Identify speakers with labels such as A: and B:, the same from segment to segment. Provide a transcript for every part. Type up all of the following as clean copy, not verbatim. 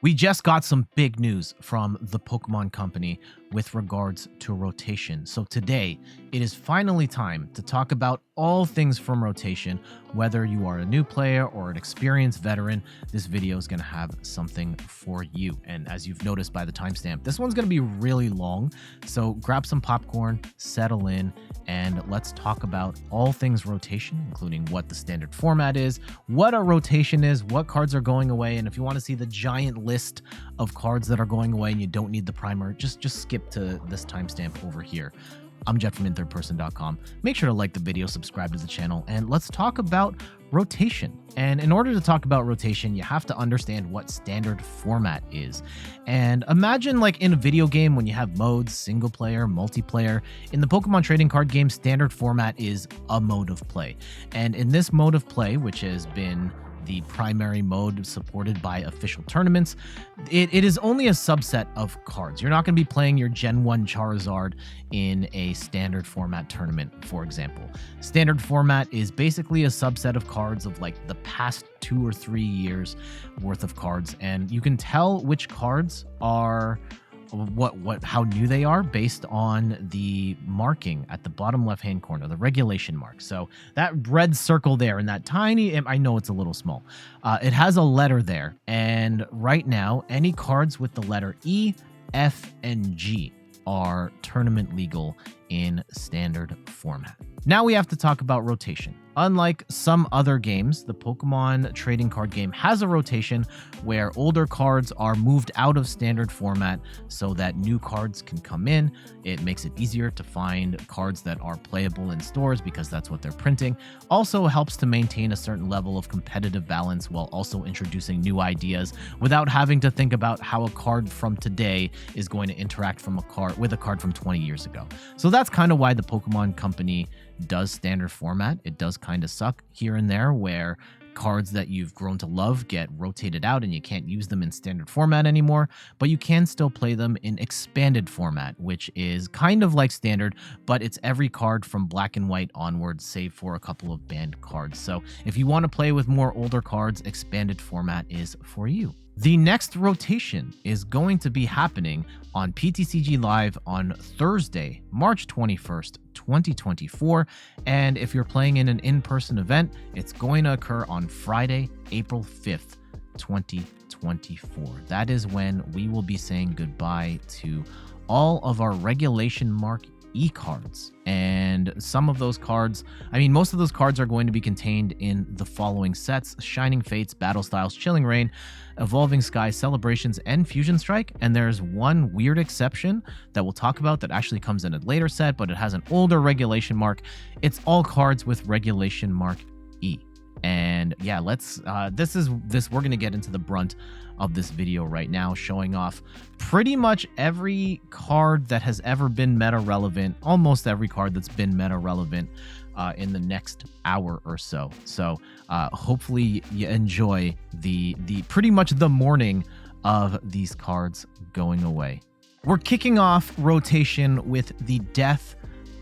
A: We just got some big news from the Pokemon Company with regards to rotation. So today, it is finally time to talk about all things from rotation. Whether you are a new player or an experienced veteran, this video is going to have something for you. And as you've noticed by the timestamp, this one's going to be really long. So grab some popcorn, settle in, and let's talk about all things rotation, including what the standard format is, what a rotation is, what cards are going away, and if you want to see the giant list of cards that are going away and you don't need the primer, just skip to this timestamp over here. I'm Jet from inthirdperson.com. Make sure to like the video, subscribe to the channel, and let's talk about rotation. And in order to talk about rotation, you have to understand what standard format is. And imagine like in a video game when you have modes, single player, multiplayer. In the Pokemon trading card game, standard format is a mode of play. And in this mode of play, which has been the primary mode supported by official tournaments, it is only a subset of cards. You're not going to be playing your Gen 1 Charizard in a standard format tournament, for example. Standard format is basically a subset of cards of like the past 2 or 3 years worth of cards, and you can tell which cards are how new they are based on the marking at the bottom left hand corner, the regulation mark. So that red circle there and that tiny, I know it's a little small, it has a letter there, and right now any cards with the letter E, F, and G are tournament legal in standard format. Now we have to talk about rotation. Unlike some other games, the Pokemon trading card game has a rotation where older cards are moved out of standard format so that new cards can come in. It makes it easier to find cards that are playable in stores because that's what they're printing. Also helps to maintain a certain level of competitive balance while also introducing new ideas without having to think about how a card from today is going to interact with a card from 20 years ago. So that's kind of why the Pokemon Company does standard format. It does kind of suck here and there where cards that you've grown to love get rotated out and you can't use them in standard format anymore, but you can still play them in expanded format, which is kind of like standard, but it's every card from black and white onwards, save for a couple of banned cards. So if you want to play with more older cards, expanded format is for you. The next rotation is going to be happening on PTCG Live on Thursday, March 21st, 2024. And if you're playing in an in-person event, it's going to occur on Friday, April 5th, 2024. That is when we will be saying goodbye to all of our regulation mark E cards. And some of those cards, most of those cards are going to be contained in the following sets: Shining Fates, Battle Styles, Chilling Reign, Evolving Skies, Celebrations, and Fusion Strike. And there's one weird exception that we'll talk about that actually comes in a later set, but it has an older regulation mark. It's all cards with regulation mark E. And yeah, we're going to get into the brunt of this video right now, showing off pretty much every card that has ever been meta relevant, almost every card that's been meta relevant in the next hour or so. So hopefully you enjoy the pretty much the morning of these cards going away. We're kicking off rotation with the death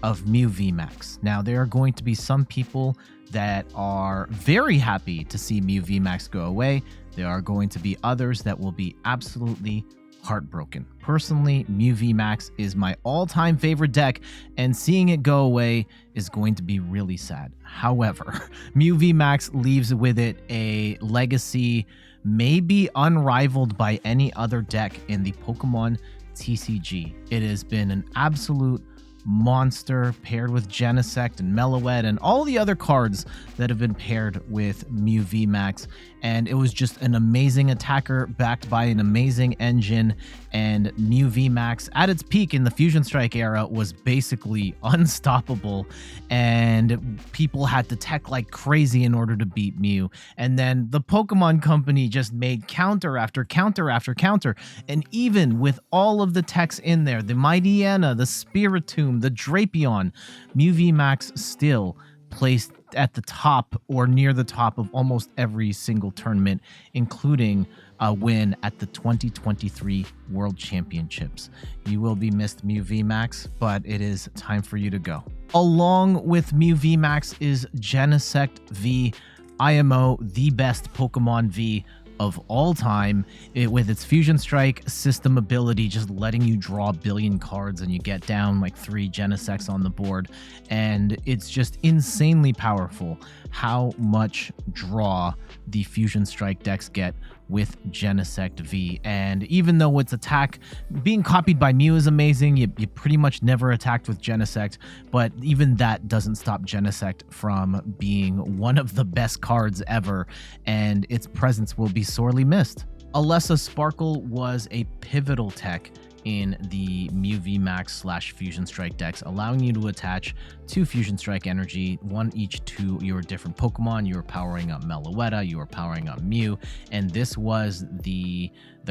A: of Mew VMAX. Now, there are going to be some people that are very happy to see Mew VMAX go away. There are going to be others that will be absolutely heartbroken. Personally, Mew VMAX is my all-time favorite deck, and seeing it go away is going to be really sad. However, Mew VMAX leaves with it a legacy maybe unrivaled by any other deck in the Pokemon TCG. It has been an absolute monster paired with Genesect and Meloette and all the other cards that have been paired with Mew VMAX, and it was just an amazing attacker backed by an amazing engine. And Mew VMAX at its peak in the Fusion Strike era was basically unstoppable, and people had to tech like crazy in order to beat Mew. And then the Pokemon Company just made counter after counter after counter, and even with all of the techs in there, the Mightyena, the Spiritomb, the Drapion, Mew VMAX still placed at the top or near the top of almost every single tournament, including a win at the 2023 World Championships. You will be missed, Mew VMAX, but it is time for you to go. Along with Mew VMAX is Genesect V, IMO, the best Pokemon V of all time, with its Fusion Strike system ability, just letting you draw a billion cards and you get down like 3 Genesects on the board. And it's just insanely powerful how much draw the Fusion Strike decks get with Genesect V. And even though its attack being copied by Mew is amazing, you pretty much never attacked with Genesect, but even that doesn't stop Genesect from being one of the best cards ever, and its presence will be sorely missed. Alessa Sparkle was a pivotal tech in the Mew VMAX / Fusion Strike decks, allowing you to attach 2 Fusion Strike energy, 1 each to your different Pokemon. You were powering up Meloetta, you were powering up Mew, and this was the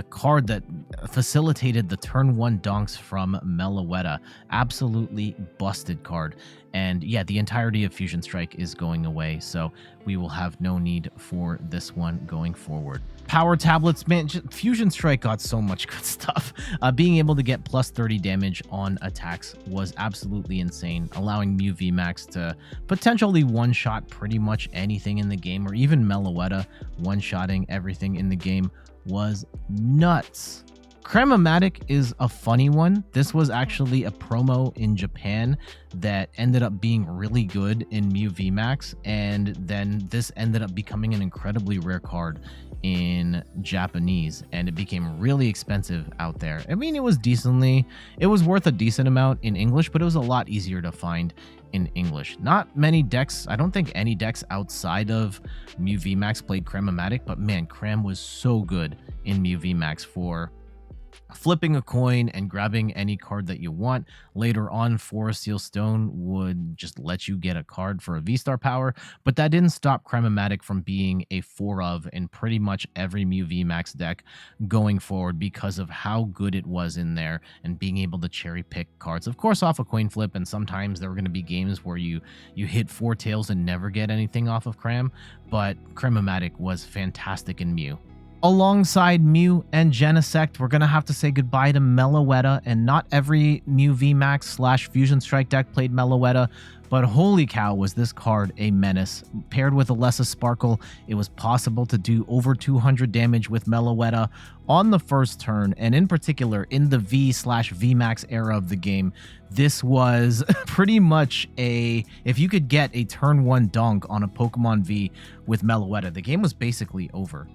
A: card that facilitated the turn 1 donks from Meloetta. Absolutely busted card. And yeah, the entirety of Fusion Strike is going away, so we will have no need for this one going forward. Power tablets, man, Fusion Strike got so much good stuff. Being able to get plus 30 damage on attacks was absolutely insane, allowing Mew VMAX to potentially one-shot pretty much anything in the game, or even Meloetta one-shotting everything in the game was nuts. Crabominable is a funny one. This was actually a promo in Japan that ended up being really good in Mew VMAX, and then this ended up becoming an incredibly rare card in Japanese, and it became really expensive out there. I mean, it was worth a decent amount in English, but it was a lot easier to find in English. Not many decks, I don't think any decks outside of Mew VMAX played Crabominable, but man, Cram was so good in Mew VMAX for flipping a coin and grabbing any card that you want. Later on, Forest Seal Stone would just let you get a card for a V-Star power, but that didn't stop Crabominable from being a 4 of in pretty much every Mew VMAX deck going forward because of how good it was in there and being able to cherry pick cards, of course off a coin flip, and sometimes there were going to be games where you hit 4 tails and never get anything off of Cram, but Crabominable was fantastic in Mew. Alongside Mew and Genesect, we're going to have to say goodbye to Meloetta, and not every Mew VMAX / Fusion Strike deck played Meloetta, but holy cow was this card a menace. Paired with Alessa Sparkle, it was possible to do over 200 damage with Meloetta on the first turn, and in particular in the V / VMAX era of the game. This was pretty much if you could get a turn 1 donk on a Pokemon V with Meloetta, the game was basically over.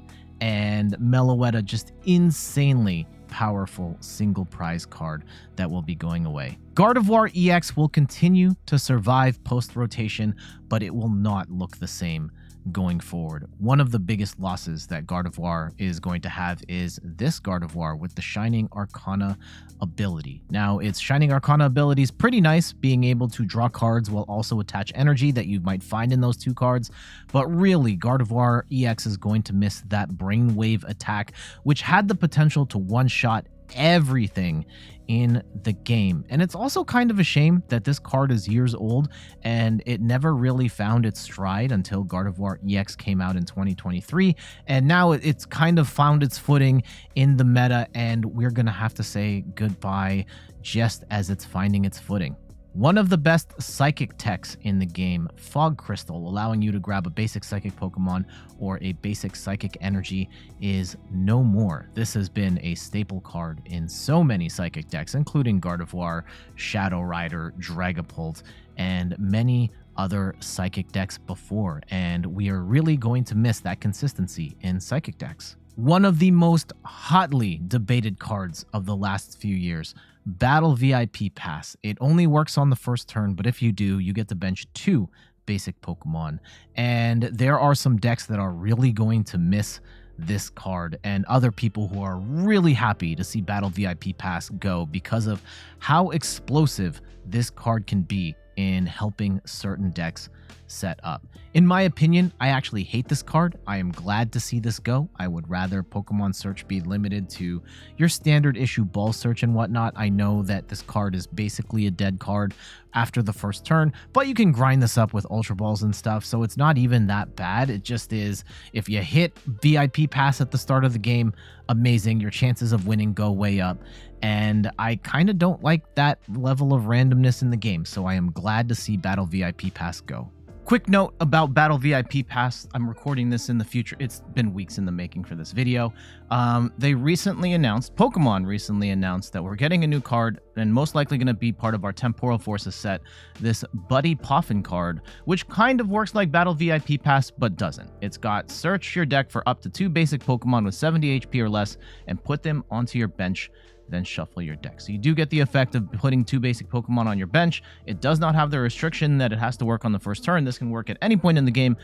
A: And Meloetta, just insanely powerful single prize card that will be going away. Gardevoir EX will continue to survive post-rotation, but it will not look the same going forward. One of the biggest losses that Gardevoir is going to have is this Gardevoir with the Shining Arcana ability. Now, its Shining Arcana ability is pretty nice, being able to draw cards while also attach energy that you might find in those 2 cards, but really, Gardevoir EX is going to miss that Brainwave attack, which had the potential to one-shot everything in the game. And it's also kind of a shame that this card is years old and it never really found its stride until Gardevoir EX came out in 2023, and now it's kind of found its footing in the meta, and we're gonna have to say goodbye just as it's finding its footing. One of the best psychic techs in the game, Fog Crystal, allowing you to grab a basic psychic Pokemon or a basic psychic energy, is no more. This has been a staple card in so many psychic decks, including Gardevoir, Shadow Rider, Dragapult, and many other psychic decks before, and we are really going to miss that consistency in psychic decks. One of the most hotly debated cards of the last few years, Battle VIP Pass. It only works on the first turn, but if you do, you get to bench 2 basic Pokemon. And there are some decks that are really going to miss this card, and other people who are really happy to see Battle VIP Pass go because of how explosive this card can be in helping certain decks set up. In my opinion, I actually hate this card. I am glad to see this go. I would rather Pokemon Search be limited to your standard issue ball search and whatnot. I know that this card is basically a dead card after the first turn, but you can grind this up with Ultra Balls and stuff, so it's not even that bad. It just is, if you hit VIP Pass at the start of the game, amazing. Your chances of winning go way up, and I kind of don't like that level of randomness in the game, so I am glad to see Battle VIP Pass go. Quick note about Battle VIP Pass. I'm recording this in the future. It's been weeks in the making for this video. Pokemon recently announced that we're getting a new card and most likely going to be part of our Temporal Forces set, this Buddy Poffin card, which kind of works like Battle VIP Pass, but doesn't. It's got search your deck for up to 2 basic Pokemon with 70 HP or less and put them onto your bench, then shuffle your deck. So you do get the effect of putting 2 basic Pokemon on your bench. It does not have the restriction that it has to work on the first turn. This can work at any point in the game,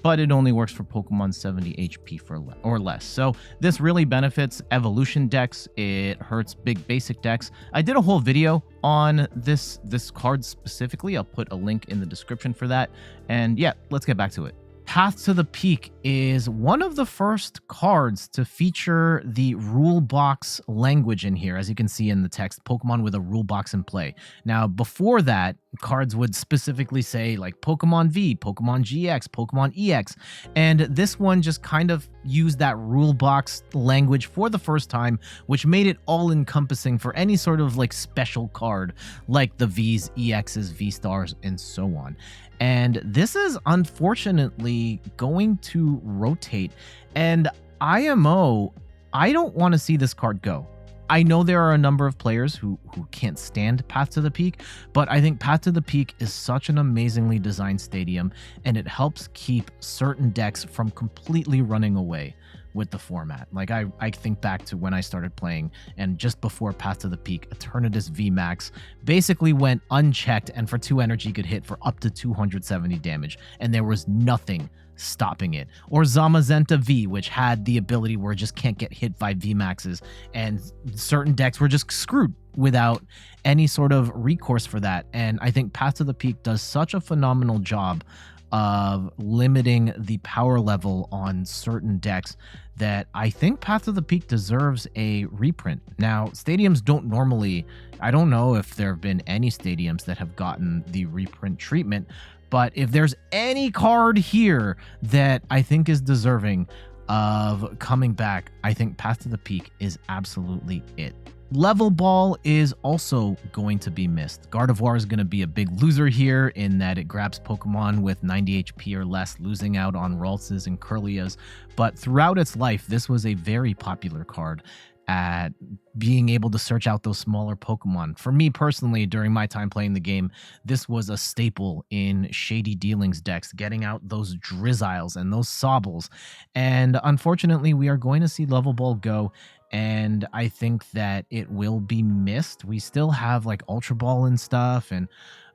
A: but it only works for Pokemon 70 HP or less. So this really benefits evolution decks. It hurts big basic decks. I did a whole video on this card specifically. I'll put a link in the description for that. And yeah, let's get back to it. Path to the Peak is one of the first cards to feature the rule box language in here, as you can see in the text, Pokemon with a rule box in play. Now, before that, cards would specifically say like Pokemon V, Pokemon GX, Pokemon EX, and this one just kind of used that rule box language for the first time, which made it all-encompassing for any sort of like special card, like the Vs, EXs, V-Stars, and so on. And this is unfortunately going to rotate. And IMO, I don't want to see this card go. I know there are a number of players who can't stand Path to the Peak, but I think Path to the Peak is such an amazingly designed stadium, and it helps keep certain decks from completely running away with the format. Like I think back to when I started playing, and just before Path to the Peak, Eternatus VMAX basically went unchecked and for 2 energy could hit for up to 270 damage, and there was nothing stopping it. Or Zamazenta V, which had the ability where it just can't get hit by VMAXs, and certain decks were just screwed without any sort of recourse for that. And I think Path to the Peak does such a phenomenal job of limiting the power level on certain decks that I think Path to the Peak deserves a reprint. Now, stadiums don't normally, I don't know if there have been any stadiums that have gotten the reprint treatment, but if there's any card here that I think is deserving of coming back, I think Path to the Peak is absolutely it. Level Ball is also going to be missed. Gardevoir is going to be a big loser here in that it grabs Pokemon with 90 HP or less, losing out on Raltses and Kirlias. But throughout its life, this was a very popular card at being able to search out those smaller Pokemon. For me personally, during my time playing the game, this was a staple in Shady Dealings decks, getting out those Drizziles and those Sobbles. And unfortunately, we are going to see Level Ball go, and I think that it will be missed. We still have like Ultra Ball and stuff, and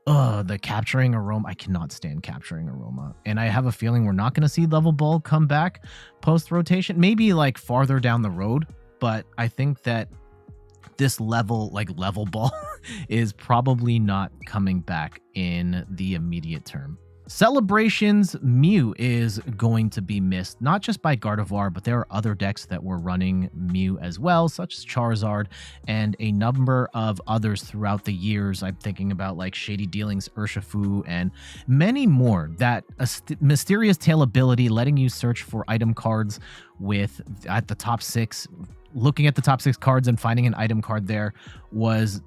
A: the Capturing Aroma. I cannot stand Capturing Aroma. And I have a feeling we're not going to see Level Ball come back post-rotation. Maybe like farther down the road, but I think that this level Ball is probably not coming back in the immediate term. Celebrations Mew is going to be missed, not just by Gardevoir, but there are other decks that were running Mew as well, such as Charizard and a number of others throughout the years. I'm thinking about like Shady Dealings, Urshifu, and many more. That Mysterious Tail ability letting you search for item cards with at the top 6, looking at the top 6 cards and finding an item card there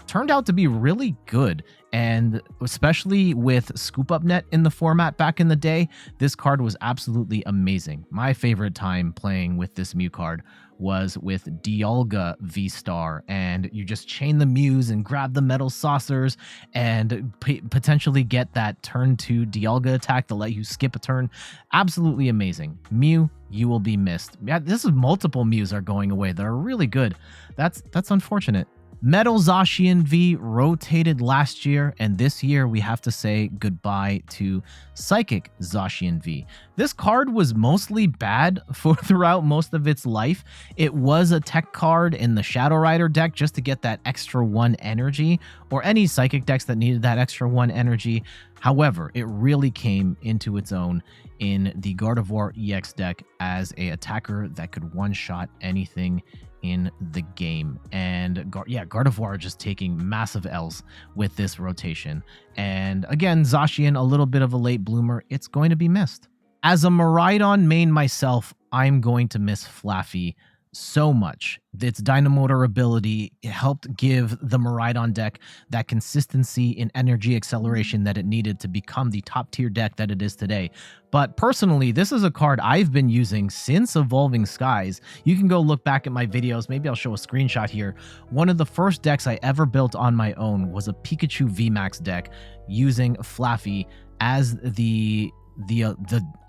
A: turned out to be really good. And especially with Scoop Up Net in the format back in the day, this card was absolutely amazing. My favorite time playing with this Mew card was with Dialga V-Star, and you just chain the Mews and grab the Metal Saucers and potentially get that turn 2 Dialga attack to let you skip a turn. Absolutely amazing. Mew, you will be missed. Yeah, this is multiple Mews are going away that are really good. That's unfortunate. Metal Zacian V rotated last year, and this year we have to say goodbye to Psychic Zacian V. This card was mostly bad throughout most of its life. It was a tech card in the Shadow Rider deck just to get that extra 1 energy, or any Psychic decks that needed that extra 1 energy. However, it really came into its own in the Gardevoir EX deck as an attacker that could one-shot anything in the game. And Gardevoir just taking massive L's with this rotation. And again, Zacian, a little bit of a late bloomer. It's going to be missed. As a Miraidon main myself, I'm going to miss Flaffy so much. Its Dynamotor ability, it helped give the Miraidon deck that consistency in energy acceleration that it needed to become the top tier deck that it is today. But personally, this is a card I've been using since Evolving Skies. You can go look back at my videos. Maybe I'll show a screenshot here. One of the first decks I ever built on my own was a Pikachu VMAX deck using Flaffy as the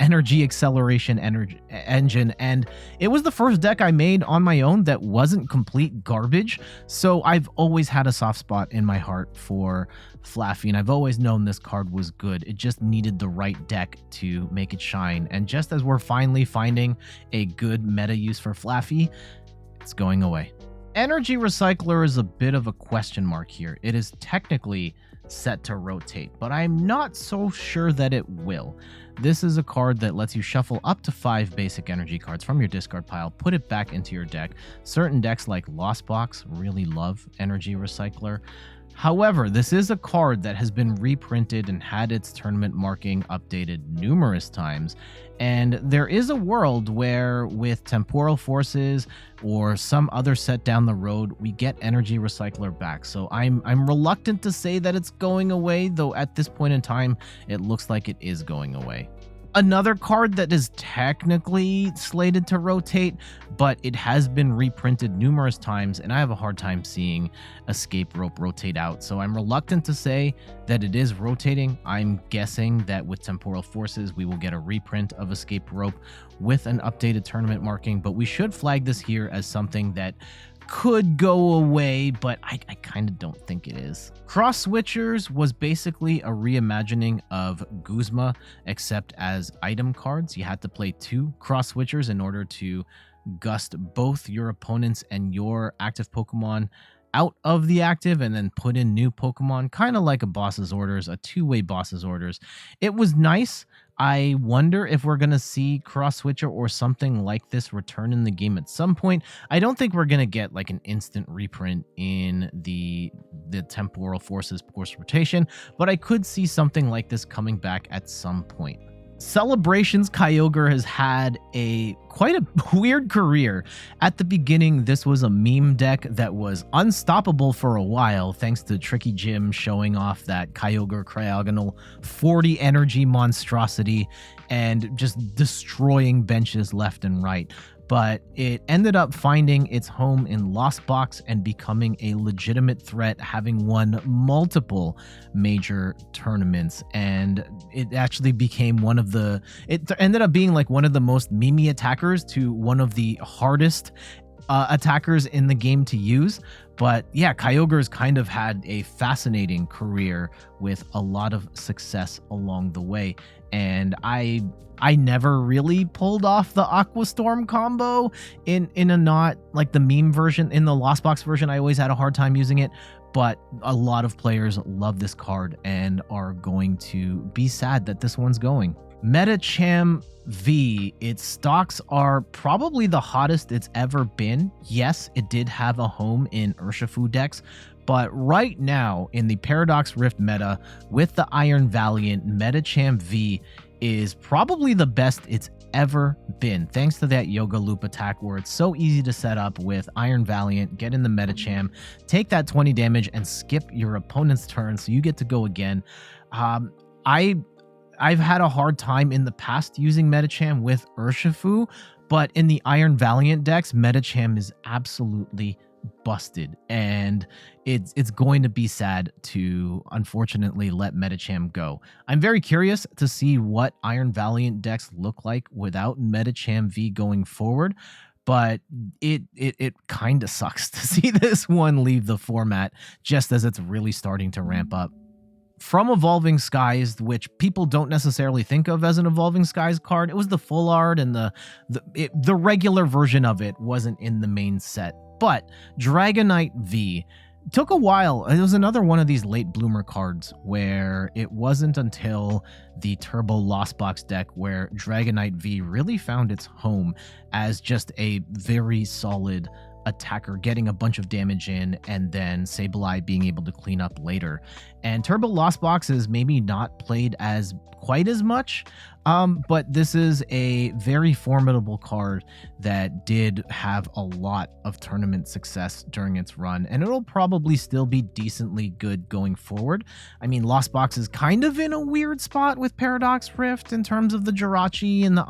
A: energy acceleration engine, and it was the first deck I made on my own that wasn't complete garbage. So I've always had a soft spot in my heart for Flaffy, and I've always known this card was good. It just needed the right deck to make it shine, and just as we're finally finding a good meta use for Flaffy, it's going away. Energy Recycler is a bit of a question mark here. It is technically set to rotate, but I'm not so sure that it will. This is a card that lets you shuffle up to 5 basic energy cards from your discard pile, put it back into your deck. Certain decks like Lost Box really love Energy Recycler. However, this is a card that has been reprinted and had its tournament marking updated numerous times, and there is a world where with Temporal Forces or some other set down the road, we get Energy Recycler back. So I'm reluctant to say that it's going away, though at this point in time, it looks like it is going away. Another card that is technically slated to rotate, but it has been reprinted numerous times, and I have a hard time seeing Escape Rope rotate out, so I'm reluctant to say that it is rotating. I'm guessing that with Temporal Forces, we will get a reprint of Escape Rope with an updated tournament marking, but we should flag this here as something that could go away, but I kind of don't think it is. Cross Switchers was basically a reimagining of Guzma, except as item cards. You had to play 2 Cross Switchers in order to gust both your opponents and your active Pokemon out of the active and then put in new Pokemon, kind of like a boss's orders, a 2-way boss's orders. It was nice. I wonder if we're going to see Cross Switcher or something like this return in the game at some point. I don't think we're going to get like an instant reprint in the Temporal Forces Force Rotation, but I could see something like this coming back at some point. Celebrations Kyogre has had quite a weird career. At the beginning, this was a meme deck that was unstoppable for a while, thanks to Tricky Jim showing off that Kyogre Cryogonal 40 energy monstrosity and just destroying benches left and right. But it ended up finding its home in Lost Box and becoming a legitimate threat, having won multiple major tournaments. And it actually became it ended up being like one of the most memey attackers to one of the hardest attackers in the game to use. But yeah, Kyogre's kind of had a fascinating career with a lot of success along the way. And I never really pulled off the Aqua Storm combo in a not like the meme version. In the Lost Box version, I always had a hard time using it, but a lot of players love this card and are going to be sad that this one's going. Medicham V, its stocks are probably the hottest it's ever been. Yes, it did have a home in Urshifu decks, but right now in the Paradox Rift meta with the Iron Valiant, Medicham V is probably the best it's ever been, thanks to that Yoga Loop attack where it's so easy to set up with Iron Valiant, get in the Medicham, take that 20 damage and skip your opponent's turn so you get to go again. I've had a hard time in the past using Medicham with Urshifu, but in the Iron Valiant decks, Medicham is absolutely busted, and it's going to be sad to unfortunately let Medicham go. I'm very curious to see what Iron Valiant decks look like without Medicham V going forward, but it kind of sucks to see this one leave the format just as it's really starting to ramp up. From Evolving Skies, which people don't necessarily think of as an Evolving Skies card, it was the full art, and the regular version of it wasn't in the main set. But Dragonite V took a while. It was another one of these late bloomer cards where it wasn't until the Turbo Lost Box deck where Dragonite V really found its home as just a very solid attacker, getting a bunch of damage in and then Sableye being able to clean up later. And Turbo Lost Box is maybe not played as quite as much, But this is a very formidable card that did have a lot of tournament success during its run, and it'll probably still be decently good going forward. I mean, Lost Box is kind of in a weird spot with Paradox Rift in terms of the Jirachi and the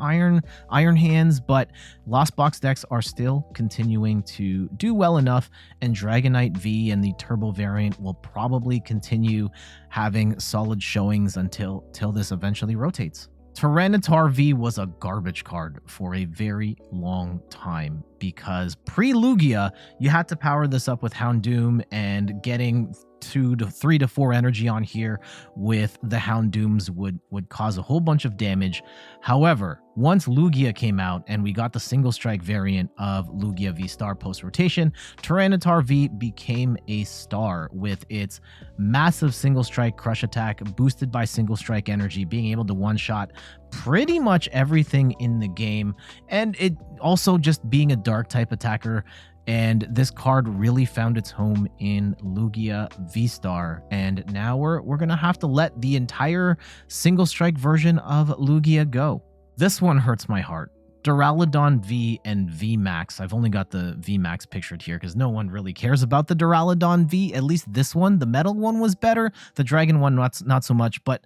A: Iron Hands, but Lost Box decks are still continuing to do well enough, and Dragonite V and the Turbo variant will probably continue having solid showings until this eventually rotates. Tyranitar V was a garbage card for a very long time because pre-Lugia, you had to power this up with Houndoom, and getting 3 to 4 energy on here with the Houndooms would cause a whole bunch of damage. However, once Lugia came out and we got the single strike variant of Lugia V-Star post-rotation, Tyranitar V became a star with its massive single strike crush attack boosted by single strike energy, being able to one-shot pretty much everything in the game, and it also just being a dark type attacker. And this card really found its home in Lugia V-Star, and now we're gonna have to let the entire single strike version of Lugia go. This one hurts my heart. Duraludon V and VMAX. I've only got the VMAX pictured here because no one really cares about the Duraludon V. At least this one, the metal one, was better. The dragon one, not so much, but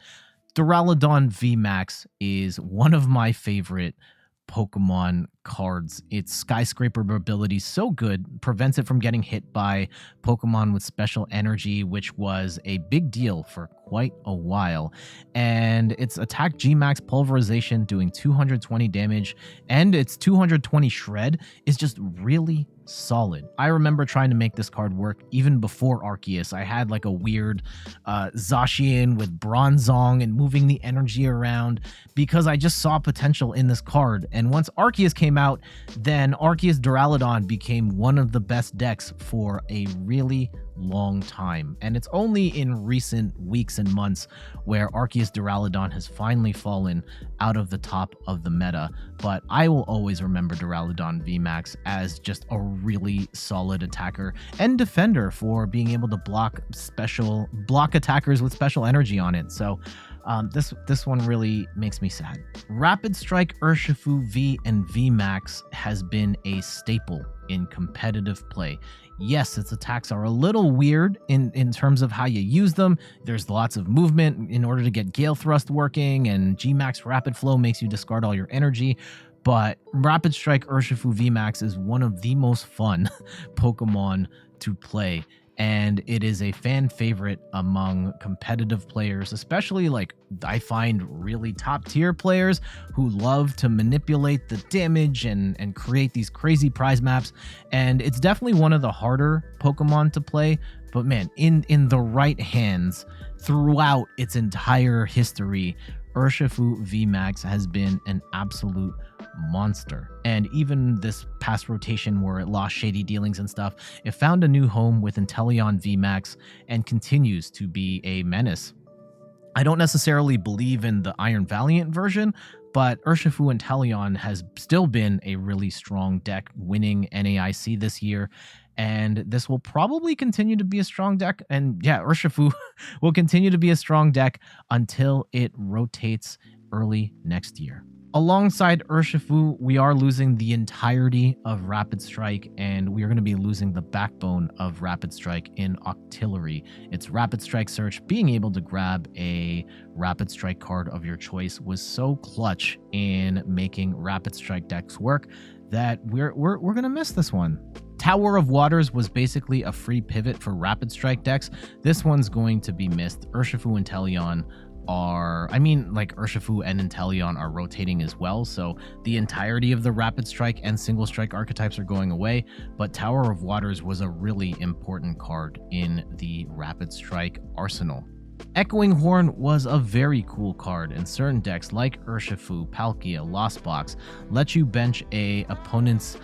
A: Duraludon VMAX is one of my favorite Pokemon cards. Its skyscraper ability is so good, prevents it from getting hit by Pokemon with special energy, which was a big deal for quite a while. And its attack G-Max pulverization doing 220 damage and its 220 shred is just really solid. I remember trying to make this card work even before Arceus. I had like a weird Zacian with Bronzong and moving the energy around because I just saw potential in this card. And once Arceus came out, then Arceus Duraludon became one of the best decks for a really long time. And it's only in recent weeks and months where Arceus Duraludon has finally fallen out of the top of the meta. But I will always remember Duraludon VMAX as just a really solid attacker and defender for being able to block attackers with special energy on it. So this one really makes me sad. Rapid Strike Urshifu V and VMAX has been a staple in competitive play. Yes, its attacks are a little weird in terms of how you use them. There's lots of movement in order to get Gale Thrust working, and G-Max Rapid Flow makes you discard all your energy. But Rapid Strike Urshifu VMAX is one of the most fun Pokemon to play, and it is a fan favorite among competitive players, especially like I find really top tier players who love to manipulate the damage and create these crazy prize maps. And it's definitely one of the harder Pokemon to play, but man, in the right hands throughout its entire history, Urshifu VMAX has been an absolute monster. And even this past rotation where it lost shady dealings and stuff, it found a new home with Inteleon VMAX and continues to be a menace. I don't necessarily believe in the Iron Valiant version, but Urshifu Inteleon has still been a really strong deck, winning NAIC this year. And this will probably continue to be a strong deck. And yeah, Urshifu will continue to be a strong deck until it rotates early next year. Alongside Urshifu, we are losing the entirety of Rapid Strike, and we are going to be losing the backbone of Rapid Strike in Octillery. It's Rapid Strike Search. Being able to grab a Rapid Strike card of your choice was so clutch in making Rapid Strike decks work that we're going to miss this one. Tower of Waters was basically a free pivot for Rapid Strike decks. This one's going to be missed. Urshifu and Inteleon Urshifu and Inteleon are rotating as well, so the entirety of the Rapid Strike and Single Strike archetypes are going away, but Tower of Waters was a really important card in the Rapid Strike arsenal. Echoing Horn was a very cool card, and certain decks like Urshifu, Palkia, Lost Box let you bench a opponent's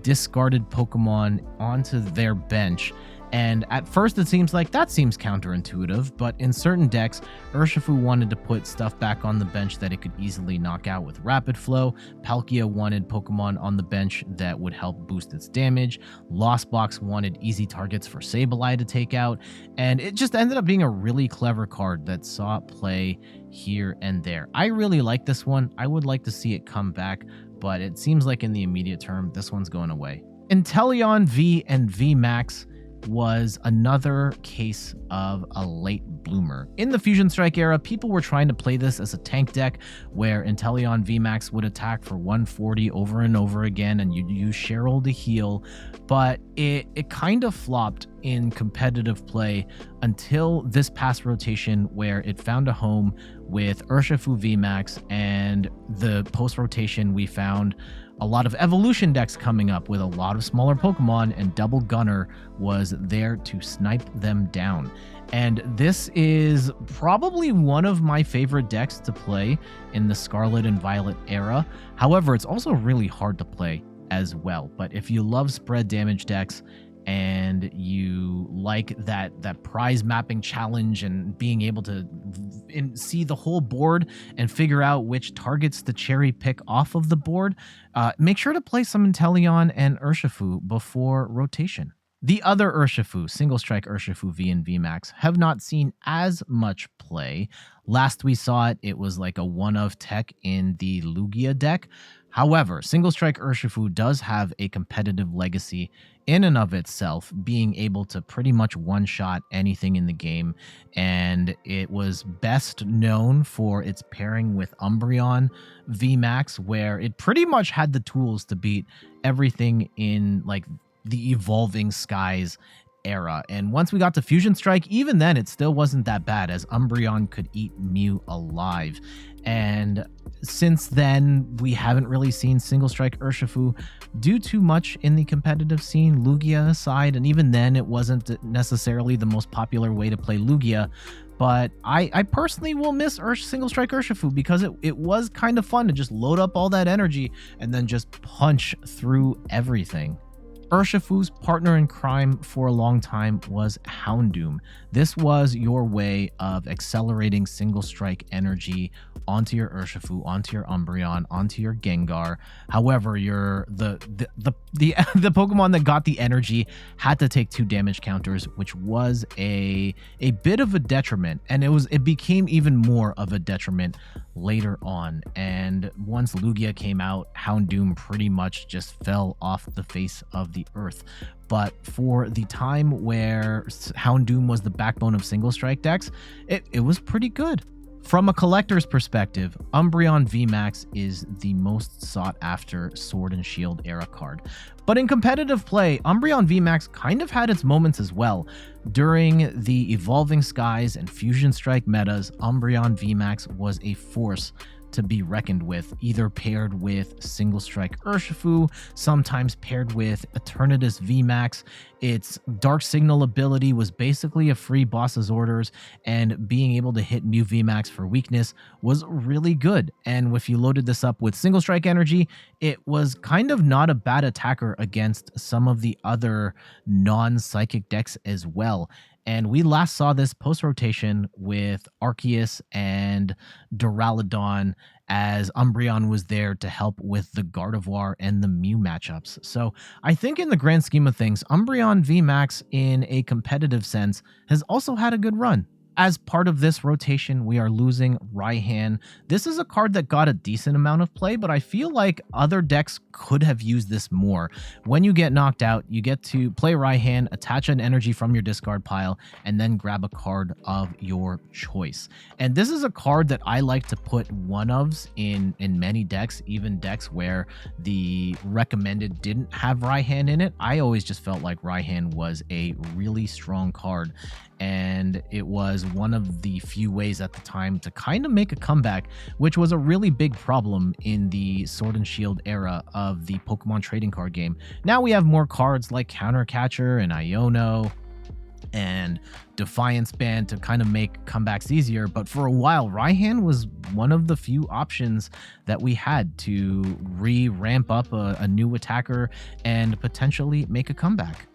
A: discarded Pokemon onto their bench And at first it seems like that seems counterintuitive, but in certain decks, Urshifu wanted to put stuff back on the bench that it could easily knock out with Rapid Flow, Palkia wanted Pokemon on the bench that would help boost its damage, Lost Box wanted easy targets for Sableye to take out, and it just ended up being a really clever card that saw play here and there. I really like this one. I would like to see it come back, but it seems like in the immediate term, this one's going away. Inteleon V and VMAX was another case of a late bloomer. In the Fusion Strike era, people were trying to play this as a tank deck where Inteleon VMAX would attack for 140 over and over again and you'd use Cheryl to heal, but it kind of flopped in competitive play until this past rotation where it found a home with Urshifu VMAX, and the post-rotation we found a lot of evolution decks coming up with a lot of smaller Pokemon, and Double Gunner was there to snipe them down. And this is probably one of my favorite decks to play in the Scarlet and Violet era. However, it's also really hard to play as well. But if you love spread damage decks and you like that prize mapping challenge and being able to see the whole board and figure out which targets to cherry pick off of the board, make sure to play some Inteleon and Urshifu before rotation. The other Urshifu, Single Strike Urshifu V and VMAX, have not seen as much play. Last we saw it, it was like a one-of tech in the Lugia deck. However, Single Strike Urshifu does have a competitive legacy in and of itself, being able to pretty much one-shot anything in the game, and it was best known for its pairing with Umbreon VMAX, where it pretty much had the tools to beat everything in like the Evolving Skies era. And once we got to Fusion Strike, even then it still wasn't that bad, as Umbreon could eat Mew alive. And since then, we haven't really seen Single Strike Urshifu do too much in the competitive scene, Lugia aside, and even then it wasn't necessarily the most popular way to play Lugia. But I personally will miss Single Strike Urshifu because it was kind of fun to just load up all that energy and then just punch through everything. Urshifu's partner in crime for a long time was Houndoom. This was your way of accelerating single strike energy onto your Urshifu, onto your Umbreon, onto your Gengar. However, the Pokemon that got the energy had to take 2 damage counters, which was a bit of a detriment, and it became even more of a detriment later on. And once Lugia came out, Houndoom pretty much just fell off the face of the earth. But for the time where Houndoom was the backbone of single strike decks, it was pretty good. From a collector's perspective, Umbreon VMAX is the most sought after Sword and Shield era card. But in competitive play, Umbreon VMAX kind of had its moments as well. During the Evolving Skies and Fusion Strike metas, Umbreon VMAX was a force to be reckoned with, either paired with Single Strike Urshifu, sometimes paired with Eternatus VMAX. Its Dark Signal ability was basically a free boss's orders, and being able to hit Mew VMAX for weakness was really good. And if you loaded this up with Single Strike energy, it was kind of not a bad attacker against some of the other non-psychic decks as well. And we last saw this post-rotation with Arceus and Duraludon, as Umbreon was there to help with the Gardevoir and the Mew matchups. So I think in the grand scheme of things, Umbreon VMAX in a competitive sense has also had a good run. As part of this rotation, we are losing Raihan. This is a card that got a decent amount of play, but I feel like other decks could have used this more. When you get knocked out, you get to play Raihan, attach an energy from your discard pile, and then grab a card of your choice. And this is a card that I like to put one-ofs in many decks, even decks where the recommended didn't have Raihan in it. I always just felt like Raihan was a really strong card, and it was one of the few ways at the time to kind of make a comeback, which was a really big problem in the Sword and Shield era of the Pokemon trading card game. Now we have more cards like Countercatcher and Iono and Defiance Band to kind of make comebacks easier, but for a while Raihan was one of the few options that we had to ramp up a new attacker and potentially make a comeback.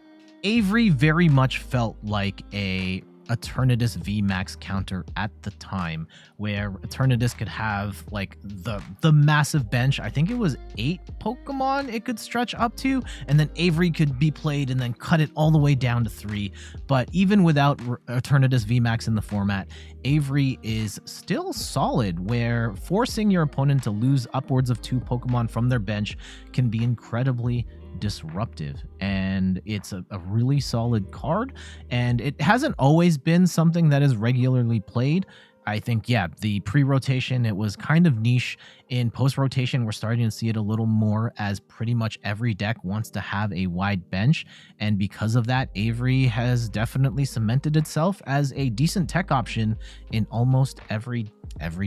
A: Avery very much felt like a Eternatus VMAX counter at the time, where Eternatus could have like the massive bench. I think it was 8 Pokemon it could stretch up to, and then Avery could be played and then cut it all the way down to 3. But even without Eternatus VMAX in the format, Avery is still solid, where forcing your opponent to lose upwards of 2 Pokemon from their bench can be incredibly disruptive, and it's a really solid card, and it hasn't always been something that is regularly played. I think, yeah, the pre-rotation, it was kind of niche. In post-rotation, we're starting to see it a little more, as pretty much every deck wants to have a wide bench, and because of that, Avery has definitely cemented itself as a decent tech option in almost every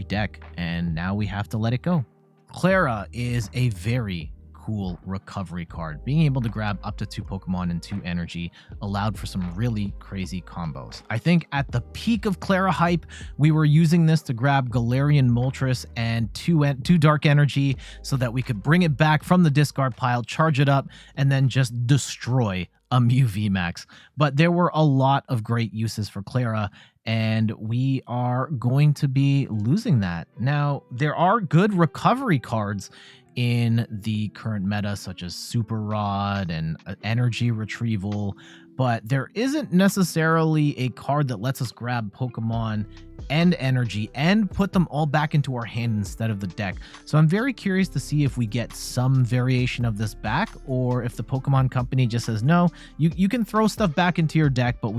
A: deck, and now we have to let it go. Clara is a very cool recovery card. Being able to grab up to 2 Pokemon and 2 energy allowed for some really crazy combos. I think at the peak of Clara hype, we were using this to grab Galarian Moltres and 2 dark energy so that we could bring it back from the discard pile, charge it up, and then just destroy a Mew VMAX. But there were a lot of great uses for Clara, and we are going to be losing that. Now, there are good recovery cards in the current meta, such as Super Rod and Energy Retrieval, but there isn't necessarily a card that lets us grab Pokemon and energy and put them all back into our hand instead of the deck. So I'm very curious to see if we get some variation of this back, or if the Pokemon Company just says, no, you can throw stuff back into your deck, but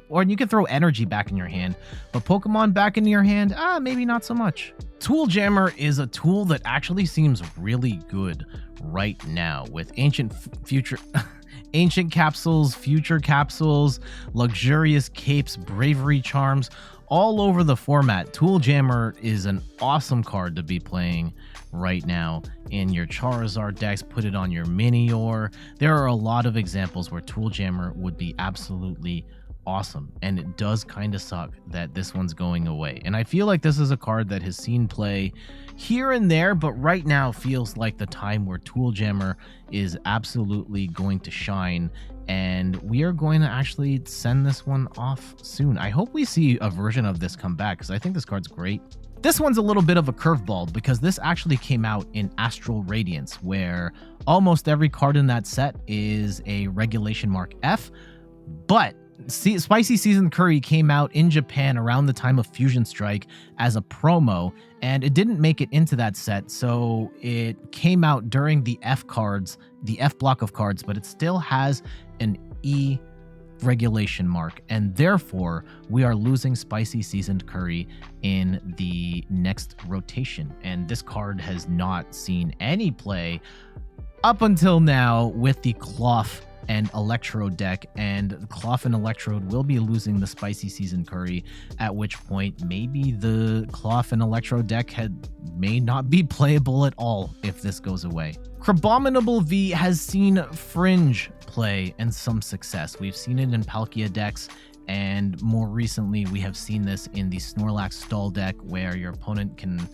A: or you can throw energy back in your hand, but Pokemon back into your hand, maybe not so much. Tool Jammer is a tool that actually seems really good right now with Ancient Capsules, Future Capsules, Luxurious Capes, Bravery Charms, all over the format. Tool Jammer is an awesome card to be playing right now in your Charizard decks. Put it on your Minior. There are a lot of examples where Tool Jammer would be absolutely awesome, and it does kind of suck that this one's going away. And I feel like this is a card that has seen play here and there, but right now feels like the time where Tool Jammer is absolutely going to shine, and we are going to actually send this one off soon. I hope we see a version of this come back, because I think this card's great. This one's a little bit of a curveball, because this actually came out in Astral Radiance, where almost every card in that set is a Regulation Mark F, but Spicy Seasoned Curry came out in Japan around the time of Fusion Strike as a promo, and it didn't make it into that set, so it came out during the F cards, the F block of cards, but it still has an E regulation mark, and therefore we are losing Spicy Seasoned Curry in the next rotation. And this card has not seen any play up until now with the Cloth and Electrode deck, and Cloth and Electrode will be losing the Spicy Seasoned Curry, at which point maybe the Cloth and Electrode deck may not be playable at all if this goes away. Crabominable V has seen fringe play and some success. We've seen it in Palkia decks, and more recently we have seen this in the Snorlax stall deck, where your opponent can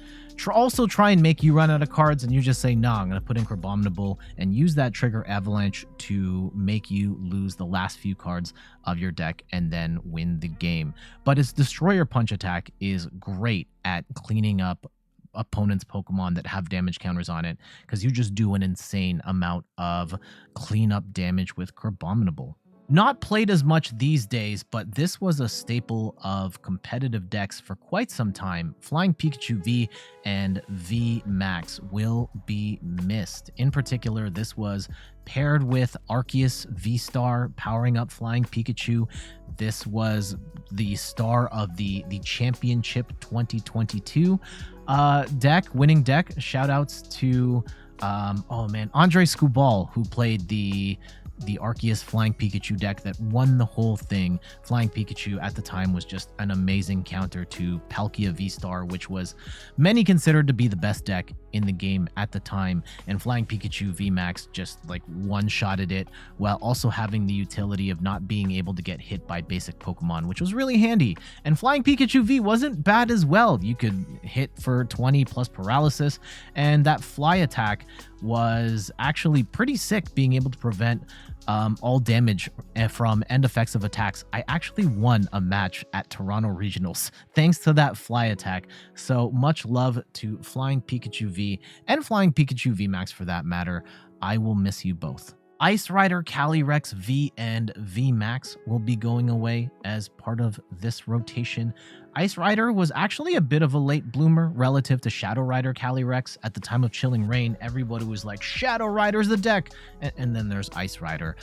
A: also try and make you run out of cards, and you just say, nah, I'm going to put in Crabominable and use that trigger Avalanche to make you lose the last few cards of your deck and then win the game. But its Destroyer Punch attack is great at cleaning up opponent's Pokemon that have damage counters on it, because you just do an insane amount of cleanup damage with Crabominable. Not played as much these days, but this was a staple of competitive decks for quite some time. Flying Pikachu V and VMAX will be missed. In particular, this was paired with Arceus V-Star powering up Flying Pikachu. This was the star of the Championship 2022 winning deck. Shout outs to Andre Scubal, who played the Arceus Flying Pikachu deck that won the whole thing. Flying Pikachu at the time was just an amazing counter to Palkia V-Star, which was many considered to be the best deck in the game at the time, and Flying Pikachu VMAX just like one-shotted it, while also having the utility of not being able to get hit by basic Pokemon, which was really handy. And Flying Pikachu V wasn't bad as well. You could hit for 20 plus paralysis, and that fly attack was actually pretty sick, being able to prevent all damage from end effects of attacks. I actually won a match at Toronto Regionals thanks to that fly attack. So much love to Flying Pikachu V and Flying Pikachu VMAX for that matter. I will miss you both. Ice Rider Calyrex V and VMAX will be going away as part of this rotation. Ice Rider was actually a bit of a late bloomer relative to Shadow Rider Calyrex. At the time of Chilling Reign, everybody was like, Shadow Rider's the deck, and then there's Ice Rider.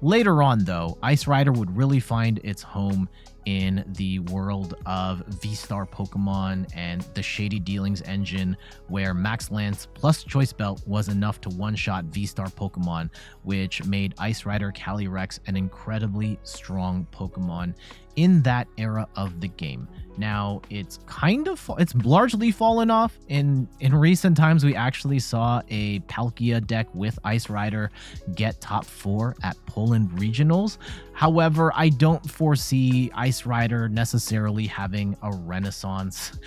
A: Later on, though, Ice Rider would really find its home in the world of V-Star Pokemon and the Shady Dealings engine, where Max Lance plus Choice Belt was enough to one-shot V-Star Pokemon, which made Ice Rider Calyrex an incredibly strong Pokemon in that era of the game. Now, it's largely fallen off. In recent times, we actually saw a Palkia deck with Ice Rider get top 4 at Poland Regionals. However, I don't foresee Ice Rider necessarily having a renaissance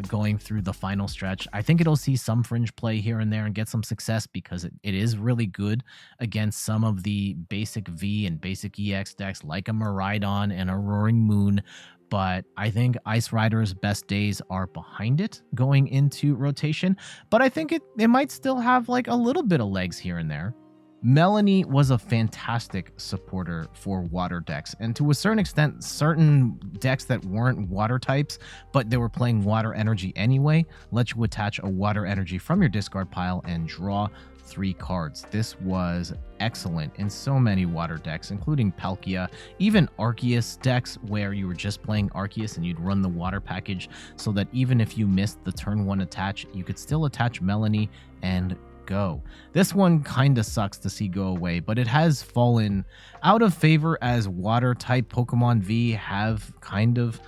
A: going through the final stretch. I think it'll see some fringe play here and there and get some success because it is really good against some of the basic V and basic EX decks like a Miraidon and a Roaring Moon. But I think Ice Rider's best days are behind it going into rotation. But I think it might still have like a little bit of legs here and there. Melanie was a fantastic supporter for water decks, and to a certain extent, certain decks that weren't water types, but they were playing water energy anyway, let you attach a water energy from your discard pile and draw 3 cards. This was excellent in so many water decks, including Palkia, even Arceus decks where you were just playing Arceus and you'd run the water package so that even if you missed the turn 1 attach, you could still attach Melanie and go. This one kind of sucks to see go away, but it has fallen out of favor as water type Pokemon V have kind of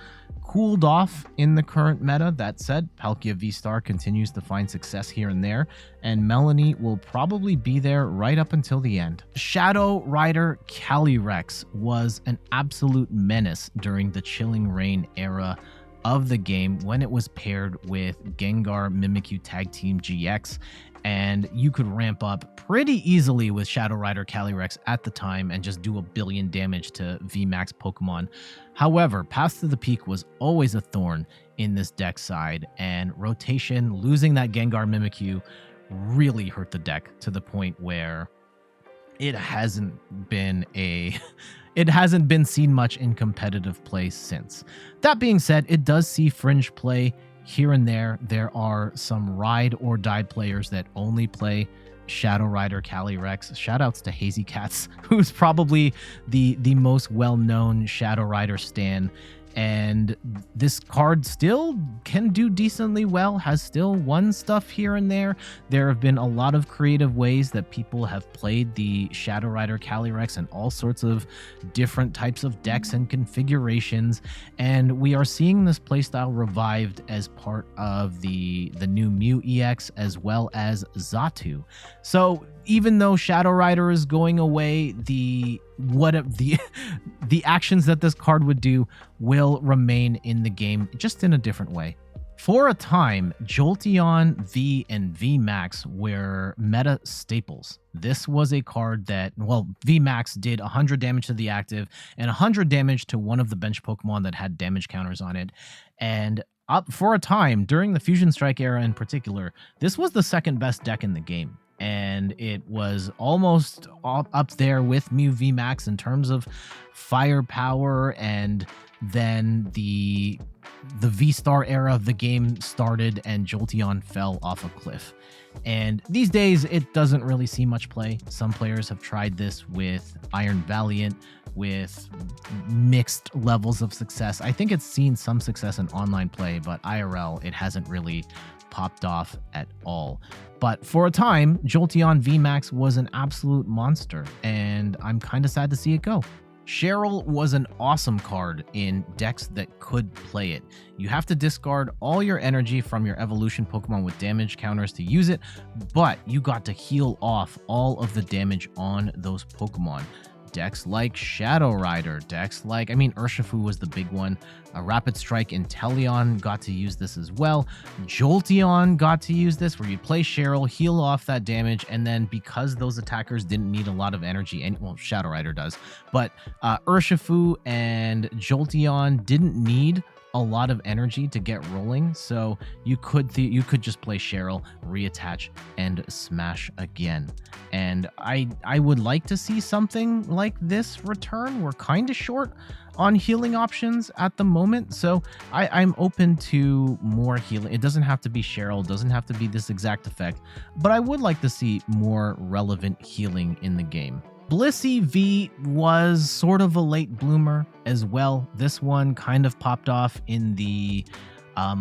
A: cooled off in the current meta. That said, Palkia V-Star continues to find success here and there, and Melanie will probably be there right up until the end. Shadow Rider Calyrex was an absolute menace during the Chilling Reign era of the game when it was paired with Gengar Mimikyu Tag Team GX, and you could ramp up pretty easily with Shadow Rider Calyrex at the time and just do a billion damage to VMAX Pokemon. However, Path to the Peak was always a thorn in this deck side, and rotation, losing that Gengar Mimikyu really hurt the deck to the point where it hasn't been seen much in competitive play since. That being said, it does see fringe play here and there. There are some ride or die players that only play Shadow Rider Calyrex. Shoutouts to Hazy Cats, who's probably the most well-known Shadow Rider stan. And this card still can do decently well, has still won stuff here and there. There have been a lot of creative ways that people have played the Shadow Rider Calyrex and all sorts of different types of decks and configurations. And we are seeing this playstyle revived as part of the new Mew EX as well as Xatu. So even though Shadow Rider is going away, the actions that this card would do will remain in the game, just in a different way. For a time, Jolteon V and VMAX were meta staples. This was a card that, well, VMAX did 100 damage to the active and 100 damage to one of the bench Pokemon that had damage counters on it. And up for a time, during the Fusion Strike era in particular, this was the second best deck in the game. And it was almost up there with Mew VMAX in terms of firepower. And then the V-Star era of the game started and Jolteon fell off a cliff. And these days, it doesn't really see much play. Some players have tried this with Iron Valiant, with mixed levels of success. I think it's seen some success in online play, but IRL, it hasn't really popped off at all. But for a time, Jolteon VMAX was an absolute monster, and I'm kind of sad to see it go. Cheryl was an awesome card in decks that could play it. You have to discard all your energy from your evolution Pokemon with damage counters to use it, but you got to heal off all of the damage on those Pokemon. decks like Shadow Rider, decks like, I mean, Urshifu was the big one. Rapid Strike Inteleon got to use this as well. Jolteon got to use this, where you play Cheryl, heal off that damage, and then because those attackers didn't need a lot of energy, and well, Shadow Rider does, but Urshifu and Jolteon didn't need a lot of energy to get rolling, so you could just play Cheryl, reattach, and smash again. And I would like to see something like this return. We're kind of short on healing options at the moment, so I'm open to more healing. It doesn't have to be Cheryl, doesn't have to be this exact effect, but I would like to see more relevant healing in the game. Blissey V was sort of a late bloomer as well. This one kind of popped off in the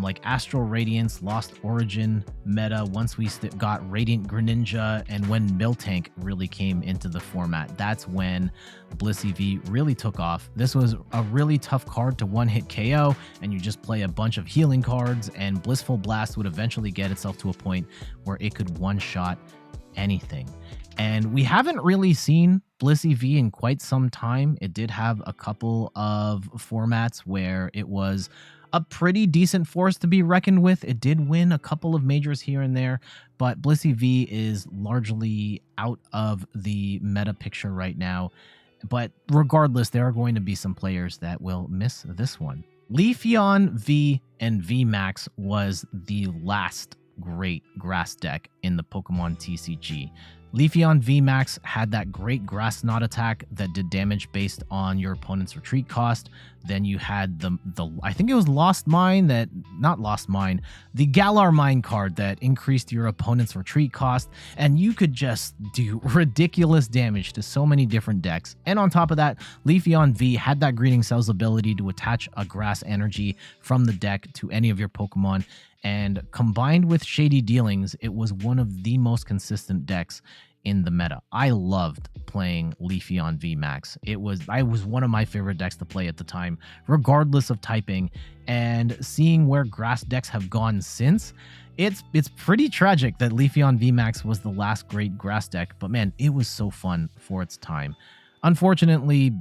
A: like Astral Radiance Lost Origin meta once we got Radiant Greninja, and when Miltank really came into the format. That's when Blissey V really took off. This was a really tough card to one-hit KO, and you just play a bunch of healing cards, and Blissful Blast would eventually get itself to a point where it could one-shot anything. And we haven't really seen Blissey V in quite some time. It did have a couple of formats where it was a pretty decent force to be reckoned with. It did win a couple of majors here and there, but Blissey V is largely out of the meta picture right now. But regardless, there are going to be some players that will miss this one. Leafeon V and VMAX was the last great grass deck in the Pokemon TCG. Leafeon VMAX had that great Grass Knot attack that did damage based on your opponent's retreat cost. Then you had the I think it was Lost Mine the Galar Mine card that increased your opponent's retreat cost, and you could just do ridiculous damage to so many different decks. And on top of that, Leafeon V had that Greeting Cell's ability to attach a grass energy from the deck to any of your Pokemon, and combined with Shady Dealings, it was one of the most consistent decks in the meta. I loved playing Leafeon VMAX. It was one of my favorite decks to play at the time, regardless of typing. And seeing where grass decks have gone since, it's pretty tragic that Leafeon VMAX was the last great grass deck, but man, it was so fun for its time. Unfortunately,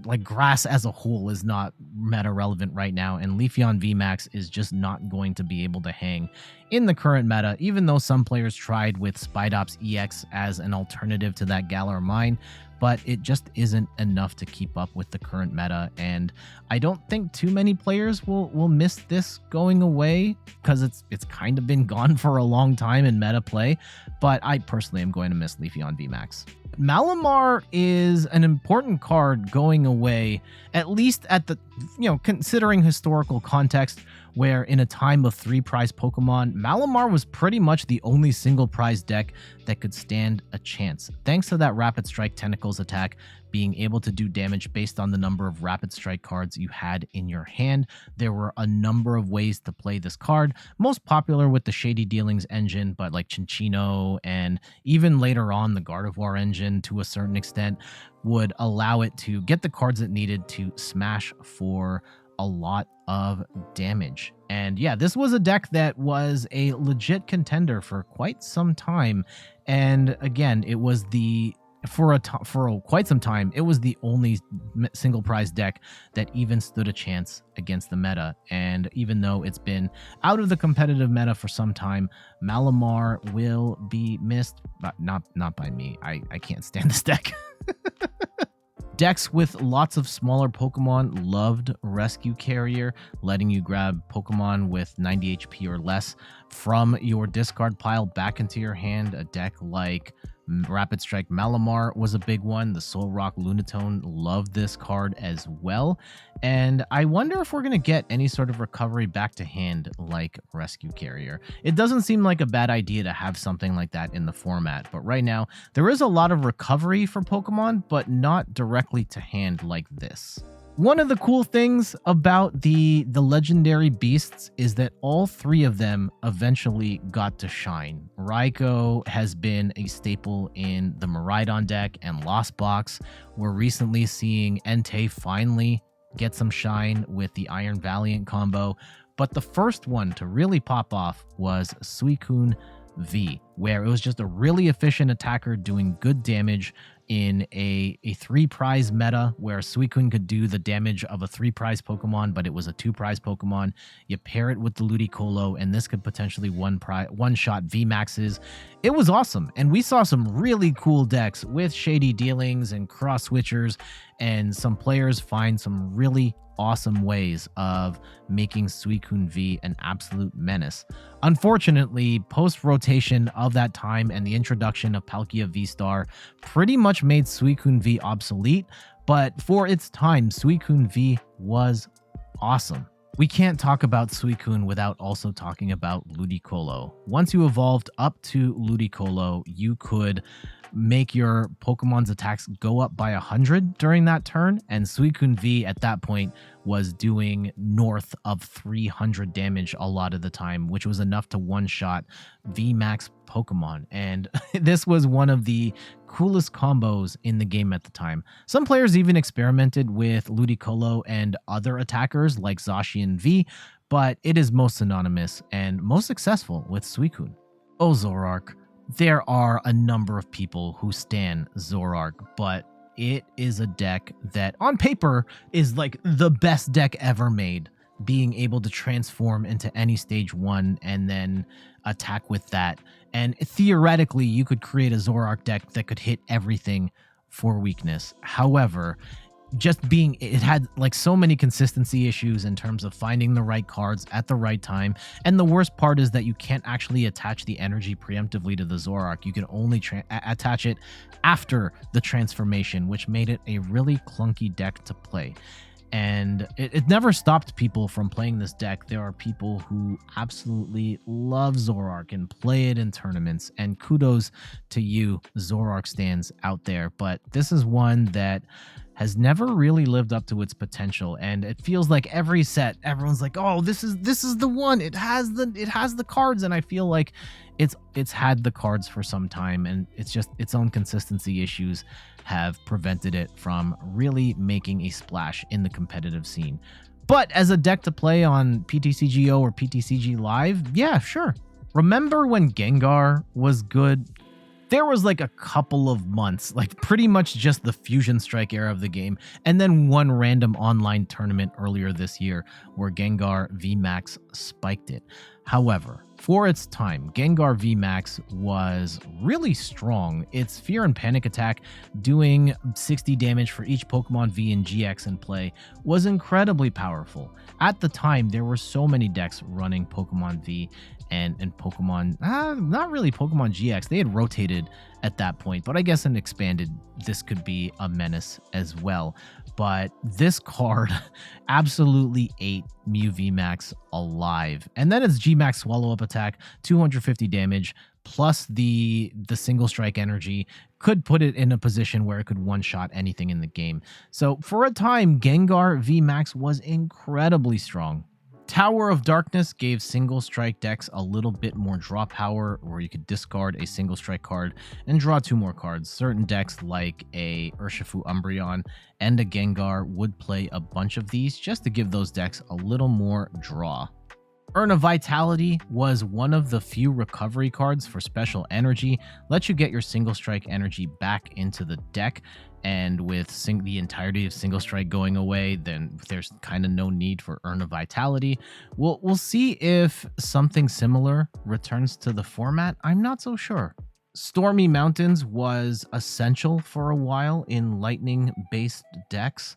A: like, grass as a whole is not meta relevant right now, and Leafeon VMAX is just not going to be able to hang in the current meta, even though some players tried with Spidops EX as an alternative to that Galar Mine, but it just isn't enough to keep up with the current meta, and I don't think too many players will miss this going away, because it's kind of been gone for a long time in meta play, but I personally am going to miss Leafeon VMAX. Malamar is an important card going away, at least at the, considering historical context, where in a time of 3 prize Pokemon, Malamar was pretty much the only single prize deck that could stand a chance. Thanks to that Rapid Strike Tentacles attack being able to do damage based on the number of Rapid Strike cards you had in your hand, there were a number of ways to play this card, most popular with the Shady Dealings engine, but like Chinchino and even later on the Gardevoir engine to a certain extent would allow it to get the cards it needed to smash for a lot of damage. And yeah, this was a deck that was a legit contender for quite some time. And again, it was for quite some time, it was the only single prize deck that even stood a chance against the meta. And even though it's been out of the competitive meta for some time, Malamar will be missed, but not by me. I can't stand this deck. Decks with lots of smaller Pokemon loved Rescue Carrier, letting you grab Pokemon with 90 HP or less from your discard pile back into your hand. A deck like Rapid Strike Malamar was a big one. The Soul Rock Lunatone loved this card as well. And I wonder if we're going to get any sort of recovery back to hand like Rescue Carrier. It doesn't seem like a bad idea to have something like that in the format, but right now there is a lot of recovery for Pokemon, but not directly to hand like this. One of the cool things about the legendary beasts is that all 3 of them eventually got to shine. Raikou has been a staple in the Miraidon deck and Lost Box. We're recently seeing Entei finally get some shine with the Iron Valiant combo, but the first one to really pop off was Suicune V, where it was just a really efficient attacker doing good damage in a 3-prize meta where Suicune could do the damage of a 3-prize Pokemon, but it was a 2-prize Pokemon. You pair it with the Ludicolo, and this could potentially one-shot VMAXs. It was awesome, and we saw some really cool decks with shady dealings and cross-switchers, and some players find some really awesome ways of making Suicune V an absolute menace. Unfortunately, post-rotation of that time and the introduction of Palkia V-Star pretty much made Suicune V obsolete, but for its time, Suicune V was awesome. We can't talk about Suicune without also talking about Ludicolo. Once you evolved up to Ludicolo, you could make your Pokemon's attacks go up by 100 during that turn, and Suicune V at that point was doing north of 300 damage a lot of the time, which was enough to one-shot VMAX Pokemon. And this was one of the coolest combos in the game at the time. Some players even experimented with Ludicolo and other attackers like Zacian V, but it is most synonymous and most successful with Suicune. Oh, Zoroark. There are a number of people who stan Zoroark, but it is a deck that on paper is like the best deck ever made, being able to transform into any stage 1 and then attack with that. And theoretically, you could create a Zoroark deck that could hit everything for weakness. However, it had like so many consistency issues in terms of finding the right cards at the right time. And the worst part is that you can't actually attach the energy preemptively to the Zoroark. You can only attach it after the transformation, which made it a really clunky deck to play. And it never stopped people from playing this deck. There are people who absolutely love Zoroark and play it in tournaments, and kudos to you Zoroark stans out there. But this is one that has never really lived up to its potential, and it feels like every set everyone's like, oh, this is the one, it has the cards, and I feel like it's had the cards for some time, and it's just its own consistency issues have prevented it from really making a splash in the competitive scene. But as a deck to play on PTCGO or PTCG Live, yeah, sure. Remember when Gengar was good? There was like a couple of months, like pretty much just the Fusion Strike era of the game, and then one random online tournament earlier this year where Gengar VMAX spiked it. However, for its time, Gengar VMAX was really strong. Its Fear and Panic attack, doing 60 damage for each Pokemon V and GX in play, was incredibly powerful. At the time, there were so many decks running Pokemon V and Pokemon, not really Pokemon GX. They had rotated at that point, but I guess in expanded, this could be a menace as well. But this card absolutely ate Mew VMAX alive. And then its Gmax Swallow Up attack, 250 damage, plus the single strike energy, could put it in a position where it could one-shot anything in the game. So for a time, Gengar VMAX was incredibly strong. Tower of Darkness gave single strike decks a little bit more draw power, where you could discard a single strike card and draw 2 more cards. Certain decks like a Urshifu Umbreon and a Gengar would play a bunch of these just to give those decks a little more draw. Urn of Vitality was one of the few recovery cards for special energy, lets you get your single strike energy back into the deck, and with the entirety of single strike going away, then there's kind of no need for Urn of Vitality. We'll see if something similar returns to the format. I'm not so sure. Stormy Mountains was essential for a while in lightning-based decks.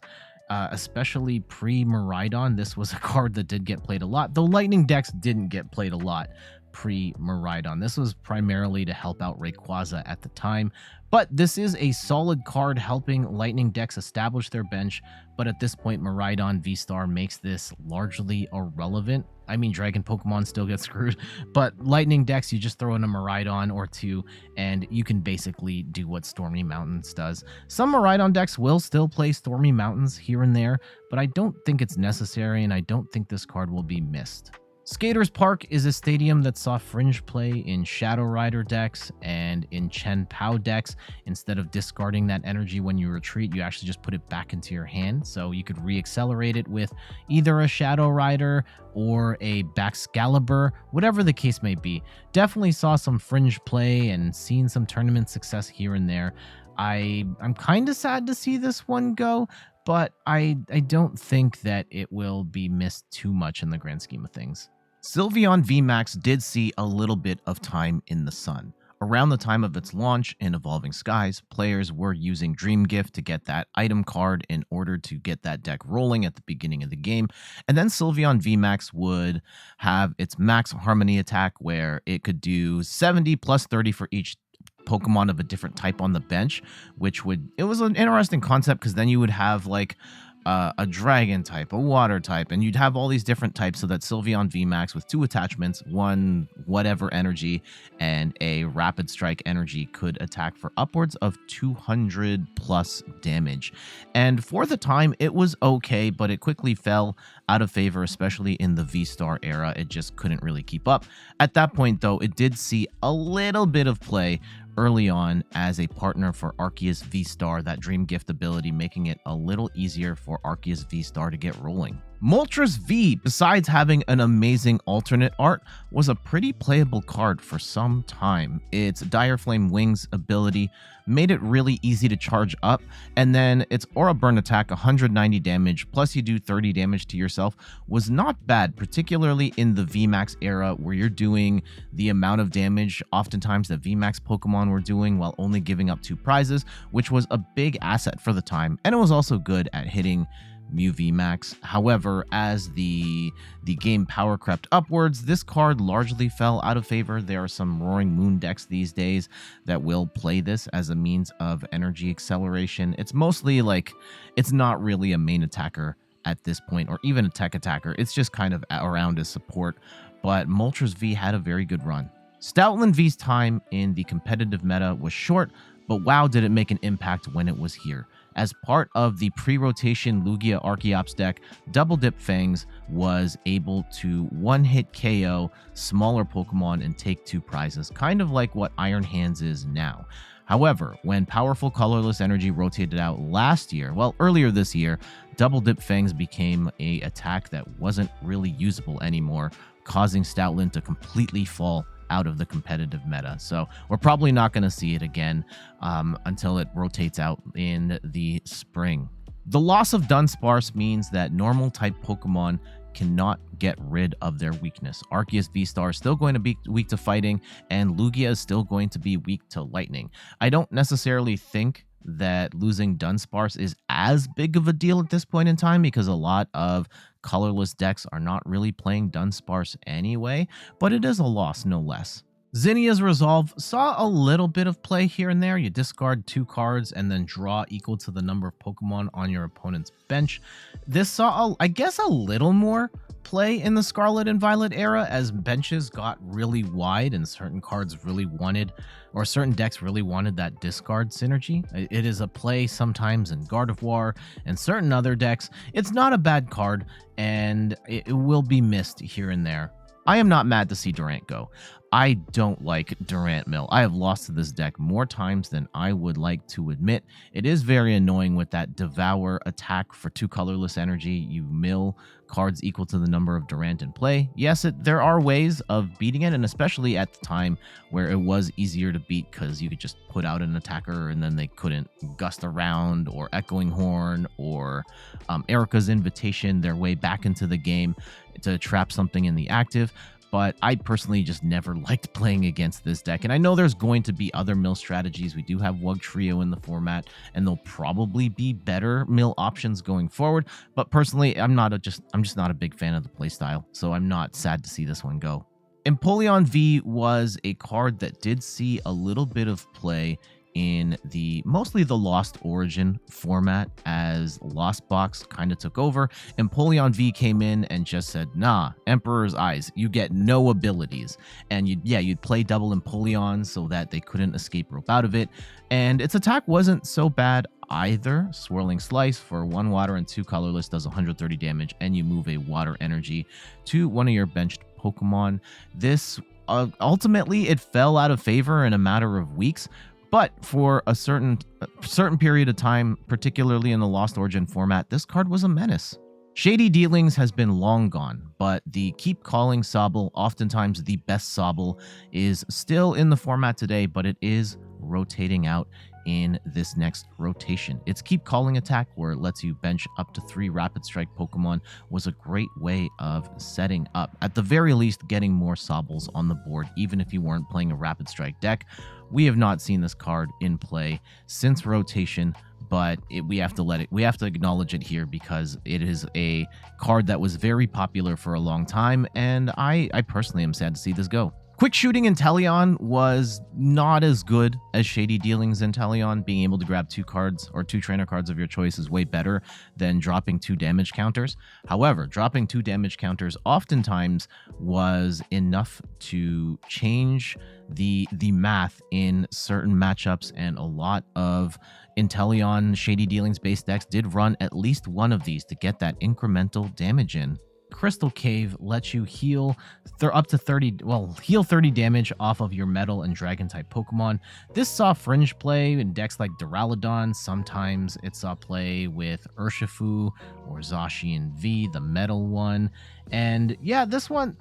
A: Especially pre-Miraidon. This was a card that did get played a lot, though lightning decks didn't get played a lot pre-Miraidon. This was primarily to help out Rayquaza at the time, but this is a solid card helping lightning decks establish their bench. But at this point, Miraidon V-Star makes this largely irrelevant. I mean, Dragon Pokemon still get screwed, but lightning decks, you just throw in a Miraidon or 2, and you can basically do what Stormy Mountains does. Some Miraidon decks will still play Stormy Mountains here and there, but I don't think it's necessary, and I don't think this card will be missed. Skaters Park is a stadium that saw fringe play in Shadow Rider decks and in Chen Pao decks. Instead of discarding that energy when you retreat, you actually just put it back into your hand. So you could re-accelerate it with either a Shadow Rider or a Baxcalibur, whatever the case may be. Definitely saw some fringe play and seen some tournament success here and there. I'm kind of sad to see this one go, but I don't think that it will be missed too much in the grand scheme of things. Sylveon VMAX did see a little bit of time in the sun. Around the time of its launch in Evolving Skies, players were using Dream Gift to get that item card in order to get that deck rolling at the beginning of the game. And then Sylveon VMAX would have its Max Harmony attack where it could do 70 plus 30 for each Pokemon of a different type on the bench, it was an interesting concept because then you would have like a dragon type, a water type, and you'd have all these different types so that Sylveon VMAX with 2 attachments, one whatever energy and a rapid strike energy could attack for upwards of 200 plus damage. And for the time, it was okay, but it quickly fell out of favor, especially in the V-Star era. It just couldn't really keep up. At that point, though, it did see a little bit of play early on as a partner for Arceus V-Star, that Dream Gift ability making it a little easier for Arceus V-Star to get rolling. Moltres V, besides having an amazing alternate art, was a pretty playable card for some time. Its Dire Flame Wings ability made it really easy to charge up, and then its Aura Burn attack, 190 damage, plus you do 30 damage to yourself, was not bad, particularly in the VMAX era where you're doing the amount of damage oftentimes that VMAX Pokemon were doing while only giving up 2 prizes, which was a big asset for the time, and it was also good at hitting Mew VMAX. However, as the game power crept upwards, this card largely fell out of favor. There are some Roaring Moon decks these days that will play this as a means of energy acceleration. It's mostly like, it's not really a main attacker at this point, or even a tech attacker. It's just kind of around as support, but Moltres V had a very good run. Stoutland V's time in the competitive meta was short, but wow, did it make an impact when it was here. As part of the pre-rotation Lugia Archeops deck, Double Dip Fangs was able to one-hit KO smaller Pokemon and take 2 prizes, kind of like what Iron Hands is now. However, when powerful colorless energy rotated out earlier this year, Double Dip Fangs became an attack that wasn't really usable anymore, causing Stoutland to completely fall out of the competitive meta. So we're probably not going to see it again until it rotates out in the spring. The loss of Dunsparce means that normal type Pokemon cannot get rid of their weakness. Arceus V-Star is still going to be weak to fighting, and Lugia is still going to be weak to lightning. I don't necessarily think that losing Dunsparce is as big of a deal at this point in time because a lot of colorless decks are not really playing Dunsparce anyway, but it is a loss no less. Zinnia's Resolve saw a little bit of play here and there. You discard 2 cards and then draw equal to the number of Pokemon on your opponent's bench. This saw, I guess, a little more play in the Scarlet and Violet era as benches got really wide and certain cards really wanted, or certain decks really wanted that discard synergy. It is a play sometimes in Gardevoir and certain other decks. It's not a bad card, and it will be missed here and there. I am not mad to see Durant go. I don't like Durant Mill. I have lost to this deck more times than I would like to admit. It is very annoying with that Devour attack for 2 colorless energy. You mill cards equal to the number of Durant in play. Yes, there are ways of beating it, and especially at the time where it was easier to beat because you could just put out an attacker and then they couldn't Gust Around or Echoing Horn or Erica's Invitation their way back into the game to trap something in the active. But I personally just never liked playing against this deck. And I know there's going to be other mill strategies. We do have Wugtrio in the format, and there'll probably be better mill options going forward. But personally, I'm just not a big fan of the playstyle, so I'm not sad to see this one go. Empoleon V was a card that did see a little bit of play in mostly the Lost Origin format as Lost Box kind of took over. Empoleon V came in and just said, nah, Emperor's Eyes, you get no abilities. And you'd play double Empoleon so that they couldn't escape rope out of it. And its attack wasn't so bad either. Swirling Slice for 1 water and 2 colorless does 130 damage, and you move a water energy to one of your benched Pokemon. This ultimately, it fell out of favor in a matter of weeks. But for a certain period of time, particularly in the Lost Origin format, this card was a menace. Shady Dealings has been long gone, but the Keep Calling Sobble, oftentimes the best Sobble, is still in the format today, but it is rotating out in this next rotation. Its Keep Calling attack, where it lets you bench up to 3 Rapid Strike Pokemon, was a great way of setting up, at the very least, getting more Sobbles on the board, even if you weren't playing a Rapid Strike deck. We have not seen this card in play since rotation, but we have to acknowledge it here because it is a card that was very popular for a long time, and I personally am sad to see this go. Quick Shooting Inteleon was not as good as Shady Dealings Inteleon. Being able to grab 2 cards or 2 trainer cards of your choice is way better than dropping 2 damage counters. However, dropping 2 damage counters oftentimes was enough to change the math in certain matchups, and a lot of Inteleon Shady Dealings based decks did run at least one of these to get that incremental damage in. Crystal Cave lets you heal up to 30 damage off of your metal and dragon type Pokemon. This saw fringe play in decks like Duraludon. Sometimes it saw play with Urshifu or Zacian V, the metal one. And yeah, this one,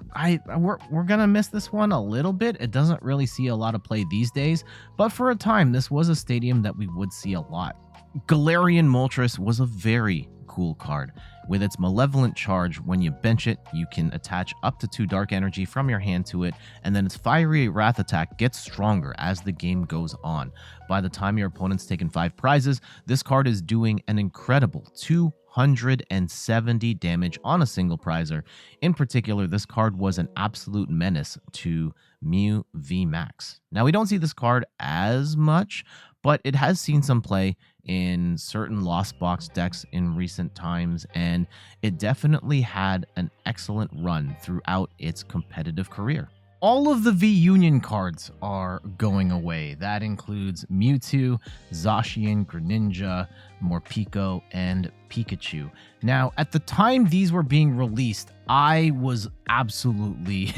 A: we're gonna miss this one a little bit. It doesn't really see a lot of play these days, but for a time, this was a stadium that we would see a lot. Galarian Moltres was a very cool card. With its Malevolent Charge, when you bench it, you can attach up to 2 Dark Energy from your hand to it, and then its Fiery Wrath attack gets stronger as the game goes on. By the time your opponent's taken 5 prizes, this card is doing an incredible 270 damage on a single prizer. In particular, this card was an absolute menace to Mew VMAX. Now, we don't see this card as much, but it has seen some play in certain Lost Box decks in recent times, and it definitely had an excellent run throughout its competitive career. All of the V-Union cards are going away. That includes Mewtwo, Zacian, Greninja, Morpeko, and Pikachu. Now, at the time these were being released, I was absolutely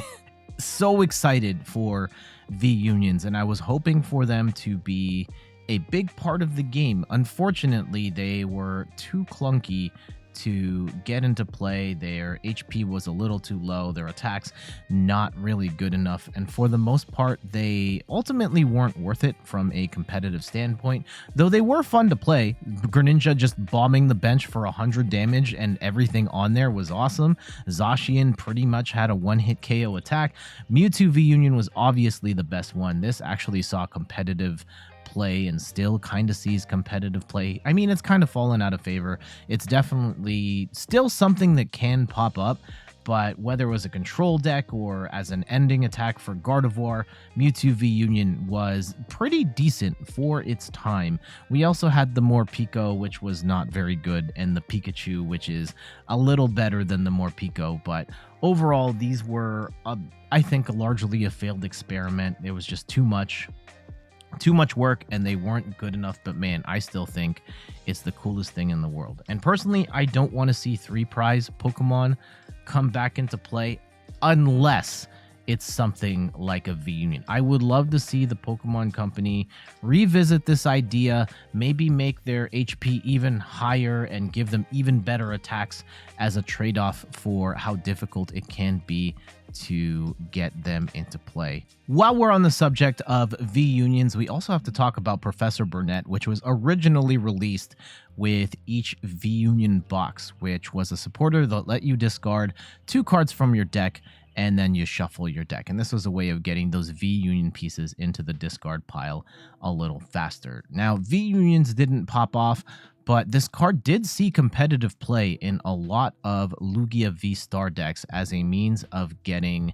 A: so excited for V-Unions, and I was hoping for them to be a big part of the game. Unfortunately, they were too clunky to get into play. Their HP was a little too low, their attacks not really good enough, and for the most part, they ultimately weren't worth it from a competitive standpoint, though they were fun to play. Greninja just bombing the bench for 100 damage and everything on there was awesome. Zacian pretty much had a one-hit KO attack. Mewtwo V-Union was obviously the best one. This actually saw competitive play and still kind of sees competitive play. I mean, it's kind of fallen out of favor. It's definitely still something that can pop up, but whether it was a control deck or as an ending attack for Gardevoir, Mewtwo V-Union was pretty decent for its time. We also had the Morpeko, which was not very good, and the Pikachu, which is a little better than the Morpeko, but overall, these were, I think, largely a failed experiment. It was just too much work, and they weren't good enough, but man, I still think it's the coolest thing in the world. And personally, I don't want to see 3 prize Pokemon come back into play unless it's something like a V-Union. I would love to see the Pokemon Company revisit this idea, maybe make their HP even higher and give them even better attacks as a trade-off for how difficult it can be to get them into play. While we're on the subject of V-Unions, we also have to talk about Professor Burnett, which was originally released with each V-Union box, which was a supporter that let you discard 2 cards from your deck and then you shuffle your deck. And this was a way of getting those V-Union pieces into the discard pile a little faster. Now, V-Unions didn't pop off, but this card did see competitive play in a lot of Lugia V-Star decks as a means of getting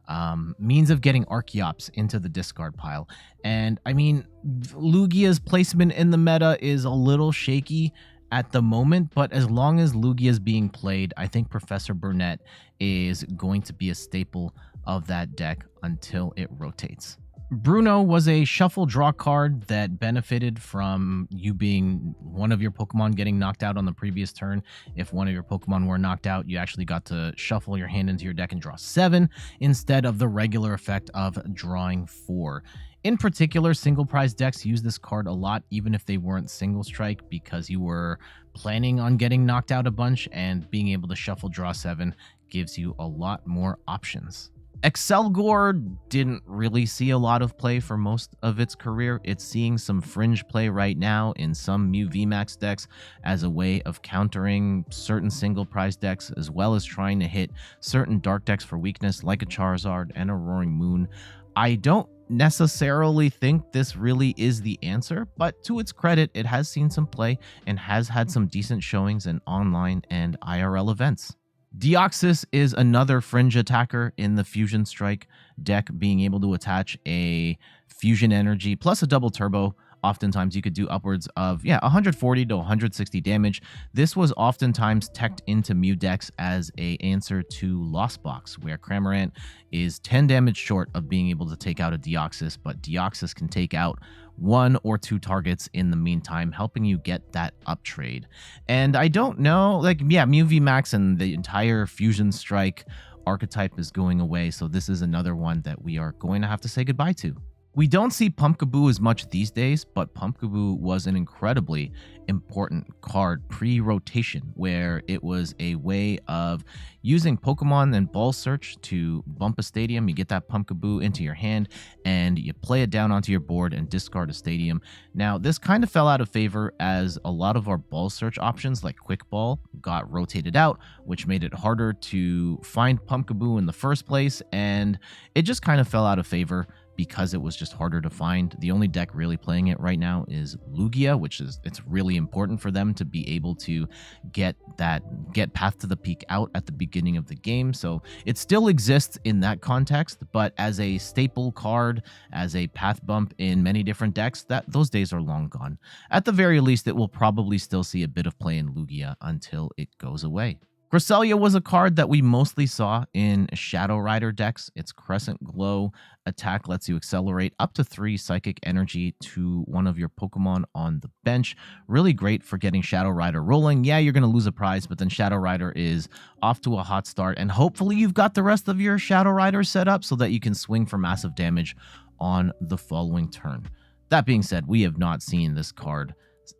A: Archeops into the discard pile. And I mean, Lugia's placement in the meta is a little shaky at the moment, but as long as Lugia is being played, I think Professor Burnett is going to be a staple of that deck until it rotates. Bruno was a shuffle draw card that benefited from you being one of your Pokemon getting knocked out on the previous turn. If one of your Pokemon were knocked out, you actually got to shuffle your hand into your deck and draw 7 instead of the regular effect of drawing 4. In particular, single prize decks use this card a lot, even if they weren't single strike, because you were planning on getting knocked out a bunch, and being able to shuffle draw 7 gives you a lot more options. Excelgor didn't really see a lot of play for most of its career. It's seeing some fringe play right now in some Mew VMAX decks as a way of countering certain single prize decks, as well as trying to hit certain dark decks for weakness like a Charizard and a Roaring Moon. I don't necessarily think this really is the answer, but to its credit, it has seen some play and has had some decent showings in online and IRL events. Deoxys is another fringe attacker in the Fusion Strike deck, being able to attach a Fusion Energy plus a double turbo. Oftentimes you could do upwards of 140 to 160 damage. This was oftentimes teched into Mew decks as a answer to Lost Box, where Cramorant is 10 damage short of being able to take out a Deoxys, but Deoxys can take out 1 or 2 targets in the meantime, helping you get that up trade. And I don't know, Mew VMAX and the entire Fusion Strike archetype is going away, so this is another one that we are going to have to say goodbye to. We don't see Pumpkaboo as much these days, but Pumpkaboo was an incredibly important card pre-rotation, where it was a way of using Pokemon and Ball Search to bump a stadium. You get that Pumpkaboo into your hand, and you play it down onto your board and discard a stadium. Now, this kind of fell out of favor as a lot of our Ball Search options, like Quick Ball, got rotated out, which made it harder to find Pumpkaboo in the first place, and it just kind of fell out of favor because it was just harder to find. The only deck really playing it right now is Lugia, which is, it's really important for them to be able to get Path to the Peak out at the beginning of the game. So it still exists in that context, but as a staple card, as a path bump in many different decks, those days are long gone. At the very least, it will probably still see a bit of play in Lugia until it goes away. Cresselia was a card that we mostly saw in Shadow Rider decks. Its Crescent Glow attack lets you accelerate up to 3 Psychic Energy to one of your Pokemon on the bench. Really great for getting Shadow Rider rolling. Yeah, you're going to lose a prize, but then Shadow Rider is off to a hot start, and hopefully you've got the rest of your Shadow Rider set up so that you can swing for massive damage on the following turn. That being said, we have not seen this card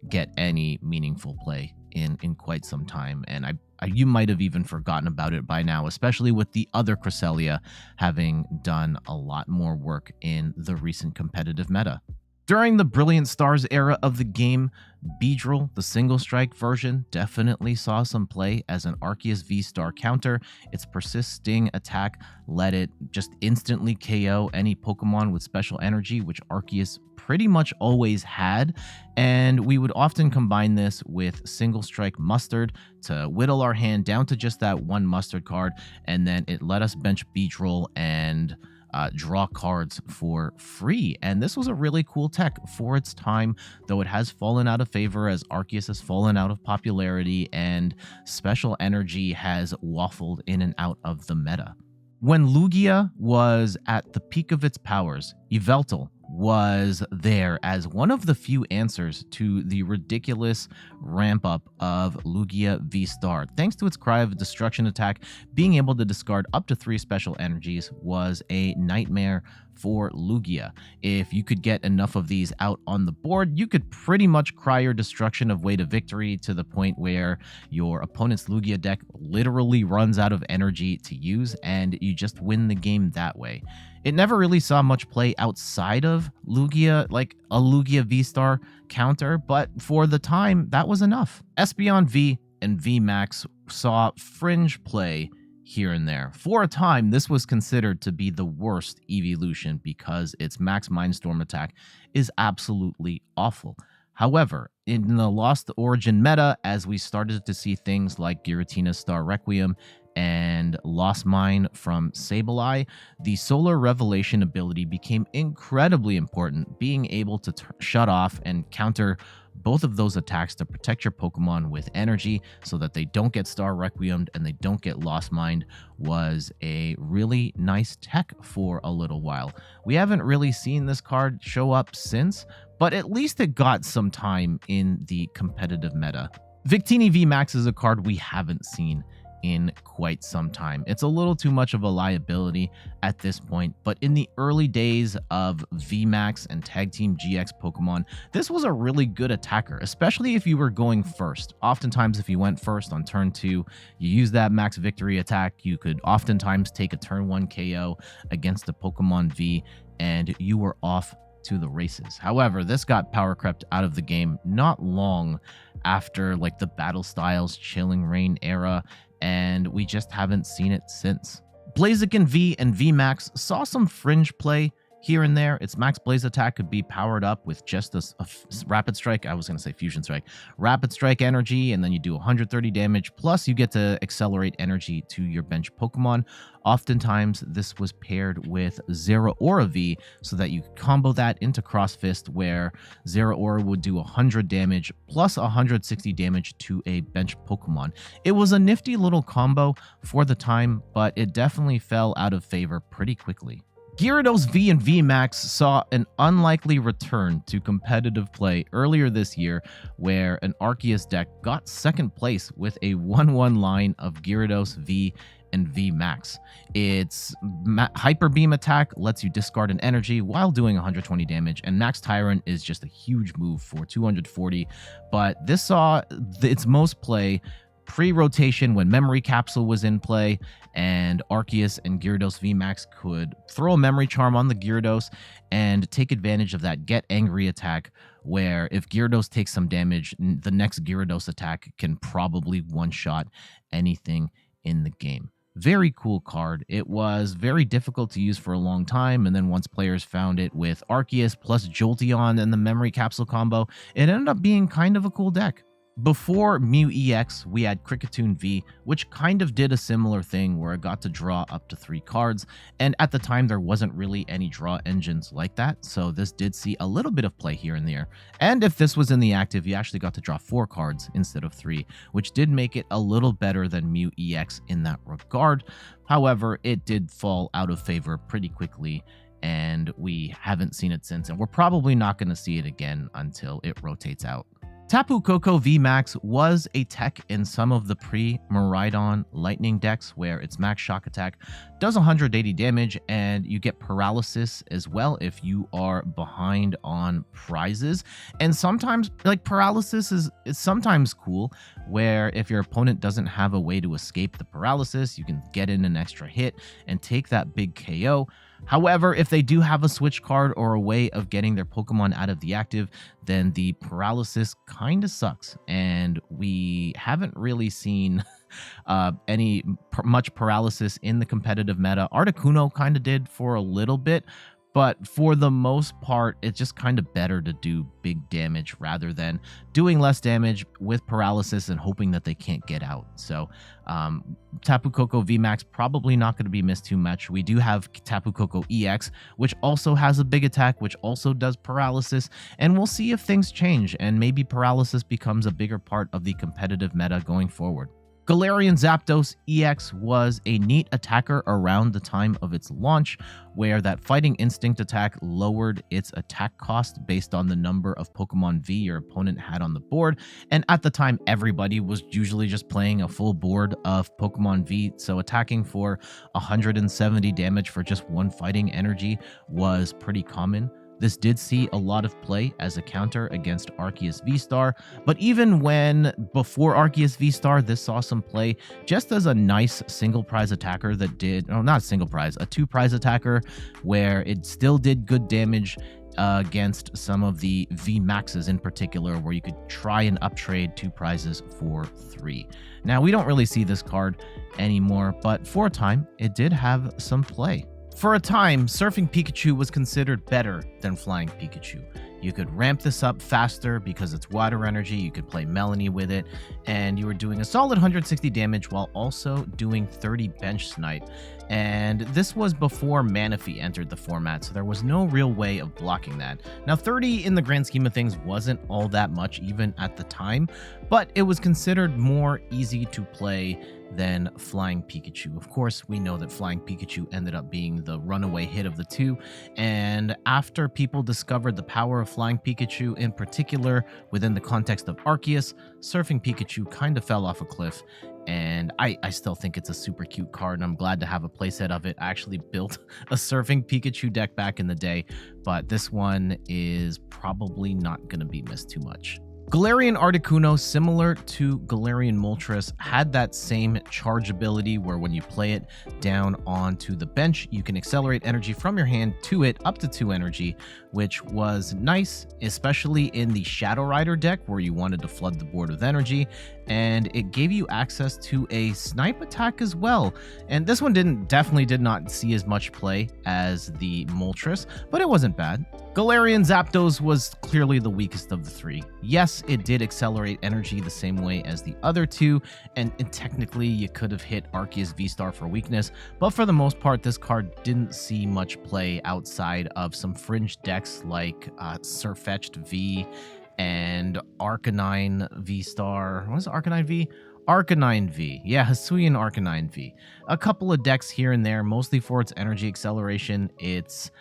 A: get any meaningful play in quite some time, and you might have even forgotten about it by now, especially with the other Cresselia having done a lot more work in the recent competitive meta. During the Brilliant Stars era of the game, Beedrill, the single strike version, definitely saw some play as an Arceus V-Star counter. Its persisting attack let it just instantly KO any Pokemon with special energy, which Arceus pretty much always had, and we would often combine this with single strike Mustard to whittle our hand down to just that one Mustard card, and then it let us bench Beedrill and draw cards for free. And this was a really cool tech for its time, though it has fallen out of favor as Arceus has fallen out of popularity and special energy has waffled in and out of the meta. When Lugia was at the peak of its powers, Yveltal was there as one of the few answers to the ridiculous ramp up of Lugia V-Star. Thanks to its Cry of Destruction attack, being able to discard up to 3 special energies was a nightmare for Lugia. If you could get enough of these out on the board, you could pretty much cry your destruction of way to victory to the point where your opponent's Lugia deck literally runs out of energy to use, and you just win the game that way. It never really saw much play outside of Lugia, like a Lugia V-Star counter, but for the time, that was enough. Espeon V and VMAX saw fringe play here and there. For a time, this was considered to be the worst evolution because its Max Mindstorm attack is absolutely awful. However, in the Lost Origin meta, as we started to see things like Giratina's Star Requiem and Lost Mine from Sableye, the Solar Revelation ability became incredibly important, being able to shut off and counter both of those attacks to protect your Pokemon with energy so that they don't get Star Requiemed and they don't get Lost Mind was a really nice tech for a little while. We haven't really seen this card show up since, but at least it got some time in the competitive meta. Victini VMAX is a card we haven't seen in quite some time. It's a little too much of a liability at this point, but in the early days of VMAX and Tag Team GX Pokemon, this was a really good attacker, especially if you were going first. Oftentimes, if you went first on turn 2, you use that max victory attack, you could oftentimes take a turn 1 KO against the Pokemon V, and you were off to the races. However, this got power crept out of the game not long after like the Battle Styles Chilling Reign era, and we just haven't seen it since. Blaziken V and VMAX saw some fringe play here and there. Its max blaze attack could be powered up with just a rapid strike. I was going to say fusion strike. Rapid strike energy, and then you do 130 damage. Plus, you get to accelerate energy to your bench Pokemon. Oftentimes, this was paired with Zeraora V so that you could combo that into Cross Fist, where Zeraora would do 100 damage plus 160 damage to a bench Pokemon. It was a nifty little combo for the time, but it definitely fell out of favor pretty quickly. Gyarados V and VMAX saw an unlikely return to competitive play earlier this year, where an Arceus deck got second place with a 1-1 line of Gyarados V and VMAX. Its Hyper Beam attack lets you discard an energy while doing 120 damage, and Max Tyrant is just a huge move for 240, but this saw its most play pre-rotation when Memory Capsule was in play, and Arceus and Gyarados VMAX could throw a Memory Charm on the Gyarados and take advantage of that Get Angry attack, where if Gyarados takes some damage, the next Gyarados attack can probably one-shot anything in the game. Very cool card. It was very difficult to use for a long time, and then once players found it with Arceus plus Jolteon and the Memory Capsule combo, it ended up being kind of a cool deck. Before Mew EX, we had Kricketune V, which kind of did a similar thing where it got to draw up to 3 cards, and at the time there wasn't really any draw engines like that, so this did see a little bit of play here and there. And if this was in the active, you actually got to draw 4 cards instead of 3, which did make it a little better than Mew EX in that regard. However, it did fall out of favor pretty quickly, and we haven't seen it since, and we're probably not going to see it again until it rotates out. Tapu Koko VMAX was a tech in some of the pre-Miraidon Lightning decks, where its max shock attack does 180 damage, and you get paralysis as well if you are behind on prizes. And sometimes, like, paralysis is sometimes cool, where if your opponent doesn't have a way to escape the paralysis, you can get in an extra hit and take that big KO. However, if they do have a switch card or a way of getting their Pokemon out of the active, then the paralysis kind of sucks, and we haven't really seen much paralysis in the competitive meta. Articuno kind of did for a little bit, but for the most part, it's just kind of better to do big damage rather than doing less damage with paralysis and hoping that they can't get out. So Tapu Koko VMAX probably not going to be missed too much. We do have Tapu Koko EX, which also has a big attack, which also does paralysis, and we'll see if things change and maybe paralysis becomes a bigger part of the competitive meta going forward. Galarian Zapdos EX was a neat attacker around the time of its launch, where that Fighting Instinct attack lowered its attack cost based on the number of Pokemon V your opponent had on the board, and at the time everybody was usually just playing a full board of Pokemon V, so attacking for 170 damage for just 1 fighting energy was pretty common. This did see a lot of play as a counter against Arceus V-Star, but even before Arceus V-Star, this saw some play just as a nice single prize attacker that did, not single prize, a 2 prize attacker, where it still did good damage against some of the VMAXs in particular, where you could try and uptrade 2 prizes for 3. Now, we don't really see this card anymore, but for a time, it did have some play. For a time, Surfing Pikachu was considered better than Flying Pikachu. You could ramp this up faster because it's water energy, you could play Melanie with it, and you were doing a solid 160 damage while also doing 30 bench snipe. And this was before Manaphy entered the format, so there was no real way of blocking that. Now, 30 in the grand scheme of things wasn't all that much even at the time, but it was considered more easy to play than Flying Pikachu. Of course, we know that Flying Pikachu ended up being the runaway hit of the two, and after people discovered the power of Flying Pikachu, in particular within the context of Arceus, Surfing Pikachu kind of fell off a cliff, and I still think it's a super cute card, and I'm glad to have a playset of it. I actually built a Surfing Pikachu deck back in the day, but this one is probably not going to be missed too much. Galarian Articuno, similar to Galarian Moltres, had that same charge ability where when you play it down onto the bench, you can accelerate energy from your hand to it up to 2 energy, which was nice, especially in the Shadow Rider deck where you wanted to flood the board with energy, and it gave you access to a snipe attack as well. And this one definitely did not see as much play as the Moltres, but it wasn't bad. Galarian Zapdos was clearly the weakest of the 3. Yes, it did accelerate energy the same way as the other 2, and technically you could have hit Arceus V-Star for weakness, but for the most part, this card didn't see much play outside of some fringe decks like Sirfetch'd V and Arcanine V-Star. What was it, Arcanine V? Arcanine V. Yeah, Hisuian Arcanine V. A couple of decks here and there, mostly for its energy acceleration. Its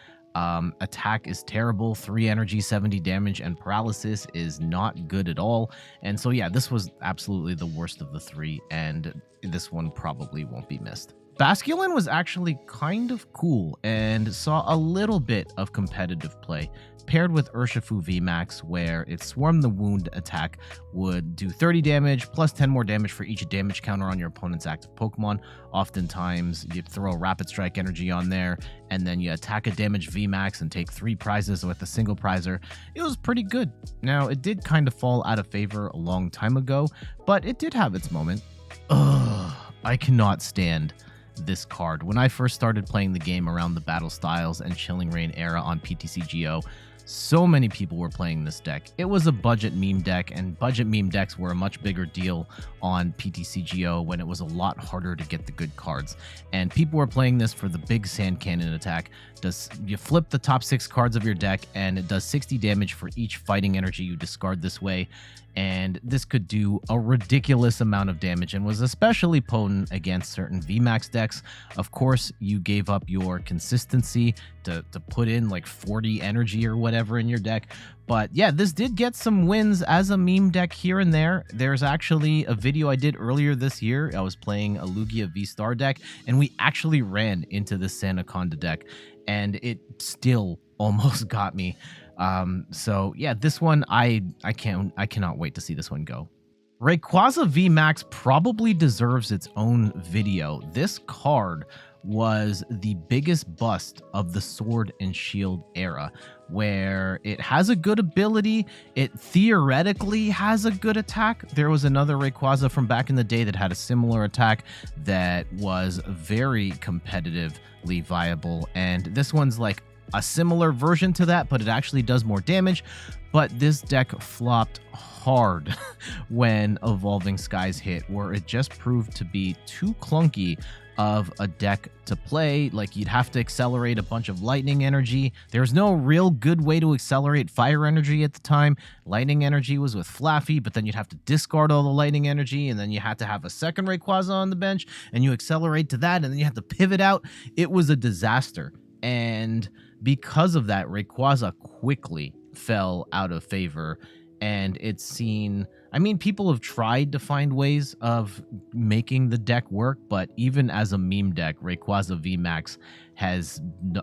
A: attack is terrible, 3 energy, 70 damage, and paralysis is not good at all. And so yeah, this was absolutely the worst of the 3, and this one probably won't be missed. Basculin was actually kind of cool and saw a little bit of competitive play, paired with Urshifu VMAX, where its Swarm the Wound attack would do 30 damage, plus 10 more damage for each damage counter on your opponent's active Pokemon. Oftentimes, you throw Rapid Strike energy on there, and then you attack a damaged VMAX and take 3 prizes with a single prizer. It was pretty good. Now, it did kind of fall out of favor a long time ago, but it did have its moment. Ugh, I cannot stand this card. When I first started playing the game around the Battle Styles and Chilling Reign era on PTCGO, so many people were playing this deck. It was a budget meme deck, and budget meme decks were a much bigger deal on PTCGO when it was a lot harder to get the good cards. And people were playing this for the big Sand Cannon attack. You flip the top 6 cards of your deck, and it does 60 damage for each fighting energy you discard this way. And this could do a ridiculous amount of damage and was especially potent against certain VMAX decks. Of course, you gave up your consistency to put in like 40 energy or whatever in your deck. But yeah, this did get some wins as a meme deck here and there. There's actually a video I did earlier this year. I was playing a Lugia V-Star deck, and we actually ran into the Sandaconda deck, and it still almost got me. So yeah, this one I cannot wait to see this one go. Rayquaza VMAX probably deserves its own video. This card was the biggest bust of the Sword and Shield era, where it has a good ability, it theoretically has a good attack. There was another Rayquaza from back in the day that had a similar attack that was very competitively viable, and this one's like a similar version to that, but it actually does more damage. But this deck flopped hard when Evolving Skies hit, where it just proved to be too clunky of a deck to play. Like, you'd have to accelerate a bunch of lightning energy. There's no real good way to accelerate fire energy at the time. Lightning energy was with Flaffy, but then you'd have to discard all the lightning energy, and then you had to have a second Rayquaza on the bench, and you accelerate to that, and then you have to pivot out. It was a disaster. And because of that, Rayquaza quickly fell out of favor, and it's seen, I mean, people have tried to find ways of making the deck work, but even as a meme deck, Rayquaza VMAX has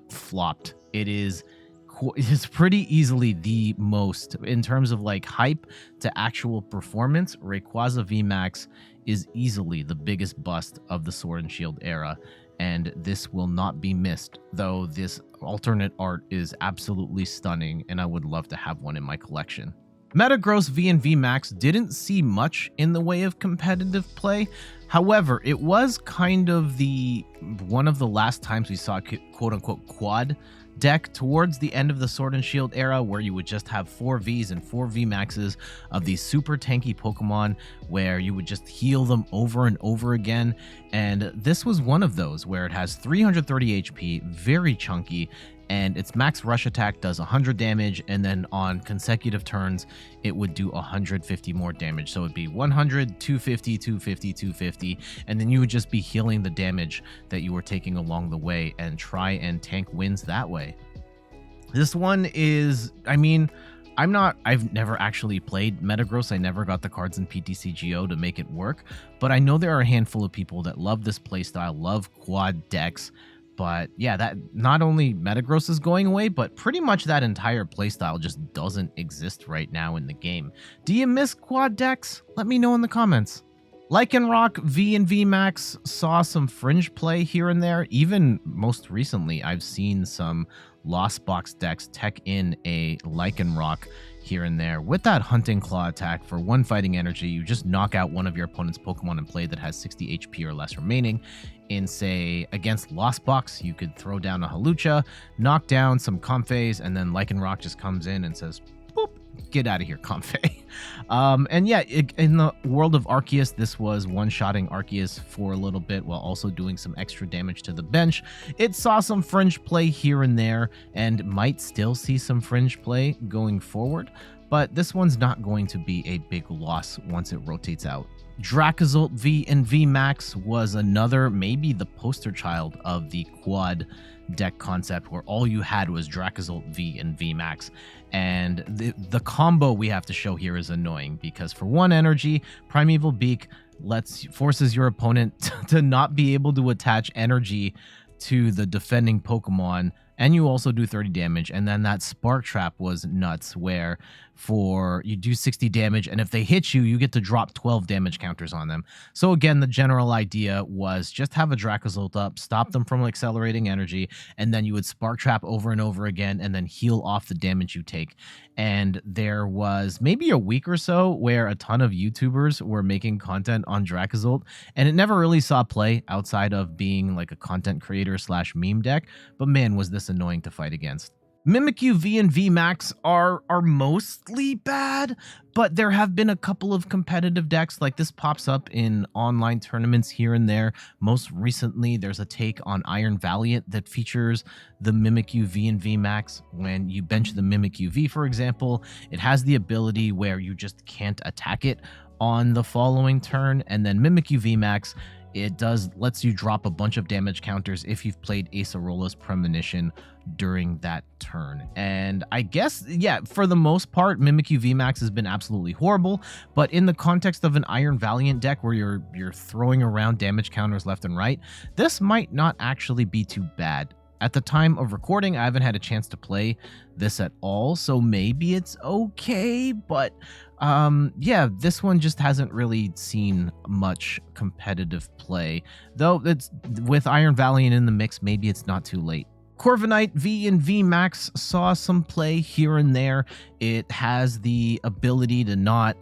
A: flopped. It's pretty easily the most, in terms of like hype to actual performance, Rayquaza VMAX is easily the biggest bust of the Sword and Shield era. And this will not be missed, though this alternate art is absolutely stunning, and I would love to have one in my collection. Metagross V and VMAX didn't see much in the way of competitive play. However, it was kind of one of the last times we saw quote-unquote quad deck towards the end of the Sword and Shield era, where you would just have 4 Vs and 4 VMAXs of these super tanky Pokemon where you would just heal them over and over again. And this was one of those where it has 330 HP, very chunky, and its max rush attack does 100 damage, and then on consecutive turns it would do 150 more damage. So it'd be 100, 250, 250, 250, and then you would just be healing the damage that you were taking along the way and try and tank wins that way. This one is, I mean, I've never actually played Metagross. I never got the cards in PTCGO to make it work, but I know there are a handful of people that love this playstyle, love quad decks. But yeah, that not only Metagross is going away, but pretty much that entire playstyle just doesn't exist right now in the game. Do you miss quad decks? Let me know in the comments. Lycanroc V and VMAX saw some fringe play here and there. Even most recently, I've seen some Lost Box decks tech in a Lycanroc here and there. With that Hunting Claw attack, for 1 fighting energy, you just knock out one of your opponent's Pokemon in play that has 60 HP or less remaining. In, say, against Lost Box, you could throw down a Hawlucha, knock down some Comfeys, and then Lycanroc just comes in and says, boop, get out of here, Comfey. And yeah, in the world of Arceus, this was one-shotting Arceus for a little bit while also doing some extra damage to the bench. It saw some fringe play here and there and might still see some fringe play going forward, but this one's not going to be a big loss once it rotates out. Dracozolt V and VMAX was another, maybe the poster child of the quad deck concept where all you had was Dracozolt V and VMAX. And the combo we have to show here is annoying because for 1 energy, Primeval Beak forces your opponent to not be able to attach energy to the defending Pokemon, and you also do 30 damage. And then that Spark Trap was nuts, where you do 60 damage, and if they hit you, you get to drop 12 damage counters on them. So again, the general idea was just have a Dracozolt up, stop them from accelerating energy, and then you would Spark Trap over and over again, and then heal off the damage you take. And there was maybe a week or so where a ton of YouTubers were making content on Dracozolt, and it never really saw play outside of being like a content creator / meme deck, but man, was this annoying to fight against. Mimikyu V and VMAX are mostly bad, but there have been a couple of competitive decks like this pops up in online tournaments here and there. Most recently, there's a take on Iron Valiant that features the Mimikyu V and VMAX. When you bench the Mimikyu V, for example, it has the ability where you just can't attack it on the following turn, and then Mimikyu VMAX, it lets you drop a bunch of damage counters if you've played Acerola's Premonition during that turn. And I guess, yeah, for the most part, Mimikyu VMAX has been absolutely horrible, but in the context of an Iron Valiant deck where you're throwing around damage counters left and right, this might not actually be too bad. At the time of recording, I haven't had a chance to play this at all, so maybe it's okay, but yeah, this one just hasn't really seen much competitive play. Though it's with Iron Valiant in the mix, maybe it's not too late. Corviknight V and VMAX saw some play here and there. It has the ability to not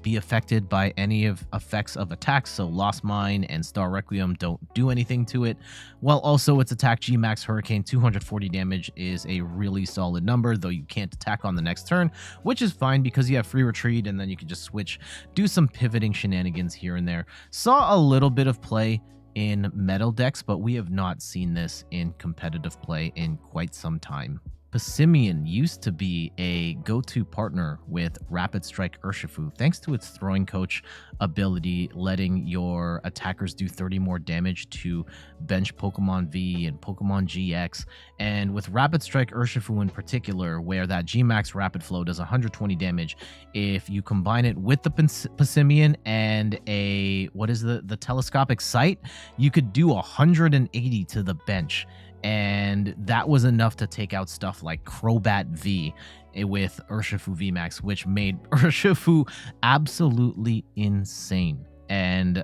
A: be affected by any of effects of attacks, so Lost Mine and Star Requiem don't do anything to it. While also its attack G-Max Hurricane, 240 damage is a really solid number, though you can't attack on the next turn, which is fine because you have free retreat and then you can just switch, do some pivoting shenanigans here and there. Saw a little bit of play in metal decks, but we have not seen this in competitive play in quite some time. Passimian used to be a go-to partner with Rapid Strike Urshifu thanks to its throwing coach ability, letting your attackers do 30 more damage to bench Pokemon V and Pokemon GX. And with Rapid Strike Urshifu in particular, where that G-Max Rapid Flow does 120 damage, if you combine it with the Passimian and the telescopic sight, you could do 180 to the bench. And that was enough to take out stuff like Crobat V with Urshifu VMAX, which made Urshifu absolutely insane. And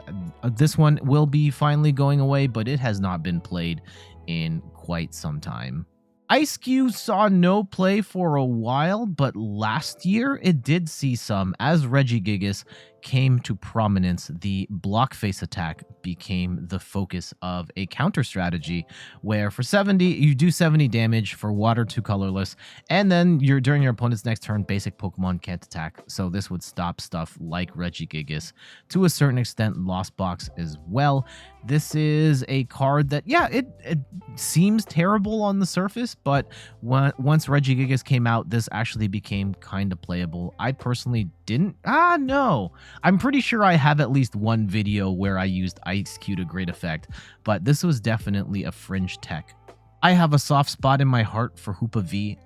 A: this one will be finally going away, but it has not been played in quite some time. Ice-Q saw no play for a while, but last year it did see some. As Regigigas came to prominence, the block face attack became the focus of a counter strategy where for 70, you do 70 damage for water 2 colorless, and then during your opponent's next turn, basic Pokemon can't attack. So this would stop stuff like Regigigas, to a certain extent Lost Box as well. This is a card that, yeah, it seems terrible on the surface, but once Regigigas came out, this actually became kind of playable. I personally didn't. No. I'm pretty sure I have at least one video where I used Ice-Q to great effect, but this was definitely a fringe tech. I have a soft spot in my heart for Hoopa V.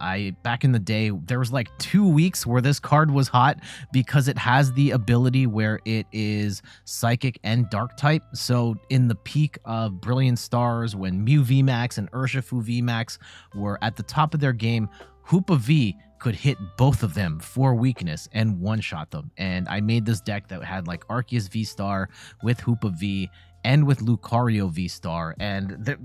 A: Back in the day, there was like 2 weeks where this card was hot because it has the ability where it is Psychic and Dark type. So in the peak of Brilliant Stars, when Mew VMAX and Urshifu VMAX were at the top of their game, Hoopa V could hit both of them for weakness and one-shot them. And I made this deck that had like Arceus V-Star with Hoopa V and with Lucario V-Star, and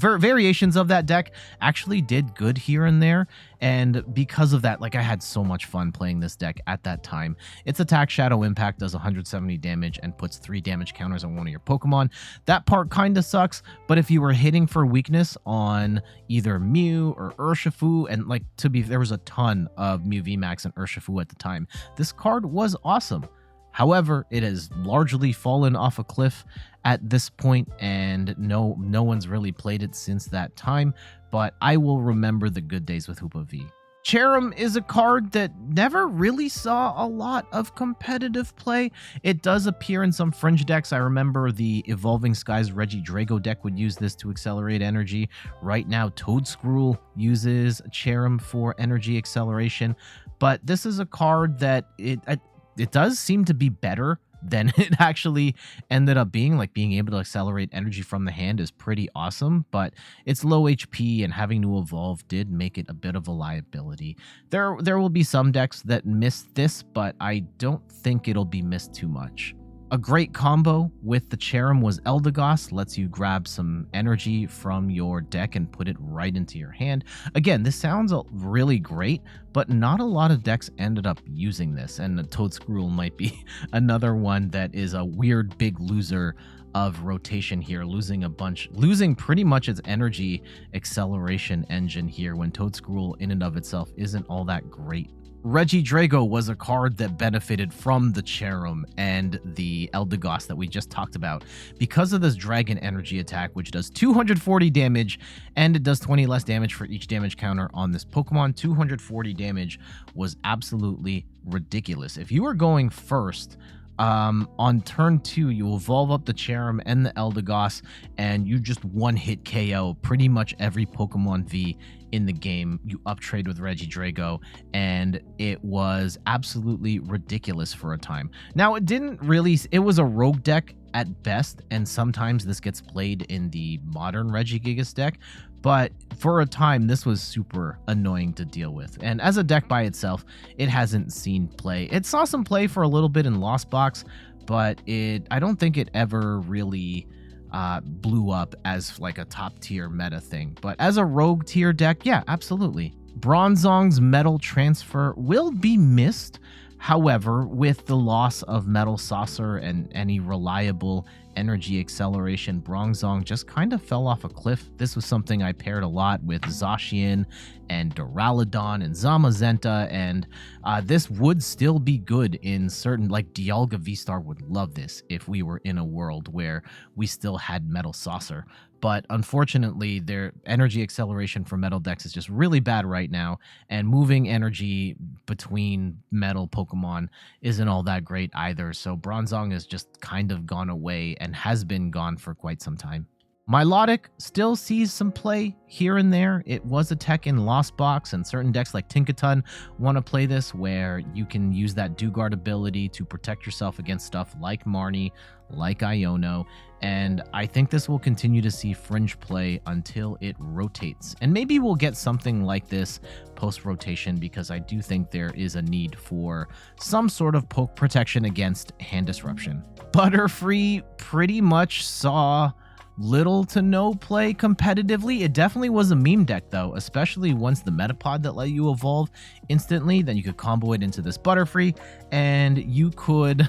A: variations of that deck actually did good here and there, and because of that, like, I had so much fun playing this deck at that time. Its attack Shadow Impact does 170 damage and puts 3 damage counters on one of your Pokemon. That part kind of sucks, but if you were hitting for weakness on either Mew or Urshifu, and like, there was a ton of Mew VMAX and Urshifu at the time, this card was awesome. However, it has largely fallen off a cliff at this point, and no one's really played it since that time, but I will remember the good days with Hoopa V. Cherrim is a card that never really saw a lot of competitive play. It does appear in some fringe decks. I remember the Evolving Skies Regidrago deck would use this to accelerate energy. Right now, Toadscruel uses Cherrim for energy acceleration, but this is a card that it does seem to be better than it actually ended up being. Like, being able to accelerate energy from the hand is pretty awesome, but it's low HP and having to evolve did make it a bit of a liability. There will be some decks that miss this, but I don't think it'll be missed too much. A great combo with the Cherrim was Eldegoss, lets you grab some energy from your deck and put it right into your hand. Again, this sounds really great, but not a lot of decks ended up using this, and the Toadscruel might be another one that is a weird big loser of rotation here, losing pretty much its energy acceleration engine here when Toadscruel in and of itself isn't all that great. Regidrago was a card that benefited from the Cherrim and the Eldegoss that we just talked about because of this Dragon Energy attack, which does 240 damage, and it does 20 less damage for each damage counter on this Pokemon. 240 damage was absolutely ridiculous. If you were going first, on turn 2, you evolve up the Cherrim and the Eldegoss, and you just one-hit KO pretty much every Pokemon V in the game. You uptrade with Regidrago, and it was absolutely ridiculous for a time. Now, it was a rogue deck at best, and sometimes this gets played in the modern Regigigas deck, but for a time, this was super annoying to deal with. And as a deck by itself, it hasn't seen play. It saw some play for a little bit in Lost Box, but I don't think it ever really blew up as like a top tier meta thing. But as a rogue tier deck, yeah, absolutely. Bronzong's Metal Transfer will be missed. However, with the loss of Metal Saucer and any reliable energy acceleration, Bronzong just kind of fell off a cliff. This was something I paired a lot with Zacian and Duraludon and Zamazenta, and this would still be good in certain, like Dialga V-Star would love this if we were in a world where we still had Metal Saucer. But unfortunately, their energy acceleration for metal decks is just really bad right now, and moving energy between metal Pokemon isn't all that great either. So Bronzong has just kind of gone away and has been gone for quite some time. Milotic still sees some play here and there. It was a tech in Lost Box, and certain decks like Tinkaton want to play this, where you can use that Do-Guard ability to protect yourself against stuff like Marnie, like Iono, and I think this will continue to see fringe play until it rotates. And maybe we'll get something like this post-rotation, because I do think there is a need for some sort of poke protection against hand disruption. Butterfree pretty much saw little to no play competitively. It definitely was a meme deck though, especially once the Metapod that let you evolve instantly, then you could combo it into this Butterfree, and you could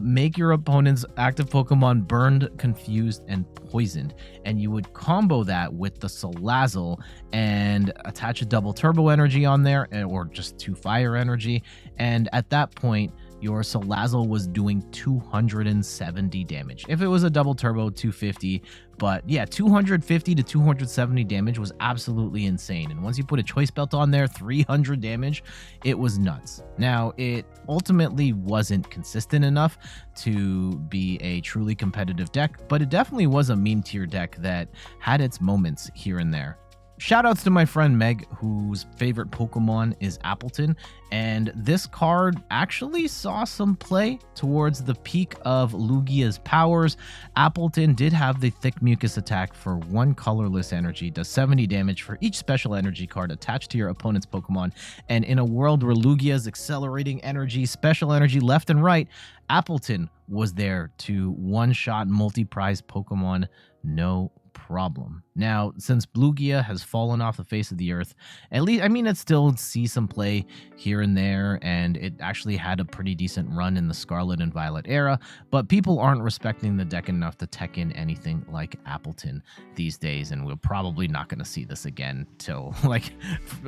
A: make your opponent's active Pokemon burned, confused, and poisoned, and you would combo that with the Salazzle and attach a double Turbo Energy on there, or just 2 Fire Energy, and at that point your Salazzle was doing 270 damage. If it was a double turbo, 250, but yeah, 250 to 270 damage was absolutely insane. And once you put a choice belt on there, 300 damage, it was nuts. Now, it ultimately wasn't consistent enough to be a truly competitive deck, but it definitely was a meme tier deck that had its moments here and there. Shoutouts to my friend Meg, whose favorite Pokemon is Appleton, and this card actually saw some play towards the peak of Lugia's powers. Appleton did have the Thick Mucus attack for 1 colorless energy, does 70 damage for each special energy card attached to your opponent's Pokemon, and in a world where Lugia's accelerating energy, special energy left and right, Appleton was there to one-shot multi-prize Pokemon, no problem. Now, since Lugia has fallen off the face of the earth, at least, I mean, it still sees some play here and there, and it actually had a pretty decent run in the Scarlet and Violet era, but people aren't respecting the deck enough to tech in anything like Appleton these days, and we're probably not going to see this again till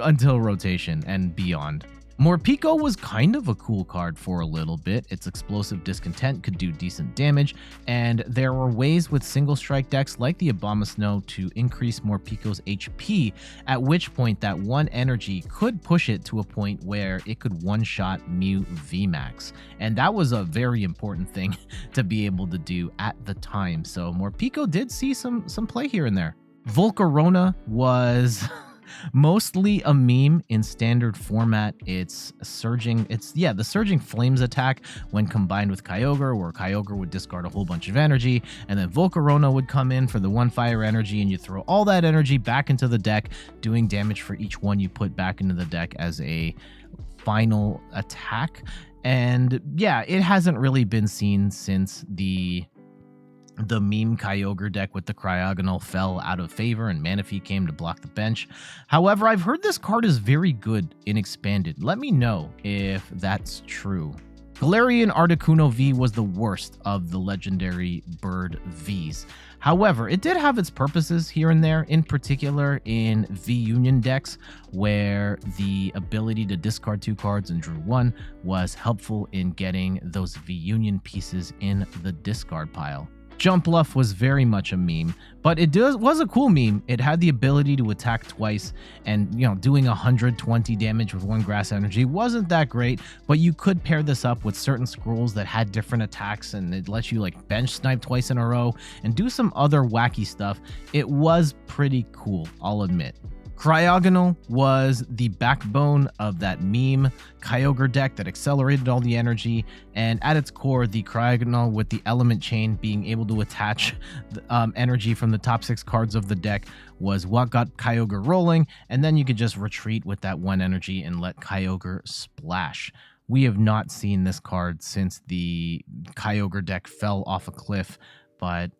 A: until rotation and beyond. Morpeko was kind of a cool card for a little bit. Its explosive discontent could do decent damage, and there were ways with single strike decks like the Abomasnow to increase Morpeko's HP, at which point that 1 energy could push it to a point where it could one-shot Mew VMAX, and that was a very important thing to be able to do at the time. So Morpeko did see some play here and there. Volcarona was mostly a meme in standard format. The surging flames attack when combined with Kyogre, where Kyogre would discard a whole bunch of energy, and then Volcarona would come in for the 1 fire energy, and you throw all that energy back into the deck, doing damage for each one you put back into the deck as a final attack. And yeah, it hasn't really been seen since the meme Kyogre deck with the Cryogonal fell out of favor and Manaphy came to block the bench. However, I've heard this card is very good in Expanded. Let me know if that's true. Galarian Articuno V was the worst of the legendary bird Vs. However, it did have its purposes here and there, in particular in V-Union decks, where the ability to discard 2 cards and drew 1 was helpful in getting those V-Union pieces in the discard pile. Jumpluff was very much a meme, but it was a cool meme. It had the ability to attack twice, and doing 120 damage with 1 grass energy wasn't that great, but you could pair this up with certain scrolls that had different attacks, and it lets you bench snipe twice in a row and do some other wacky stuff. It was pretty cool, I'll admit. Cryogonal was the backbone of that meme Kyogre deck that accelerated all the energy, and at its core, the Cryogonal with the element chain being able to attach energy from the top 6 cards of the deck was what got Kyogre rolling, and then you could just retreat with that 1 energy and let Kyogre splash. We have not seen this card since the Kyogre deck fell off a cliff, but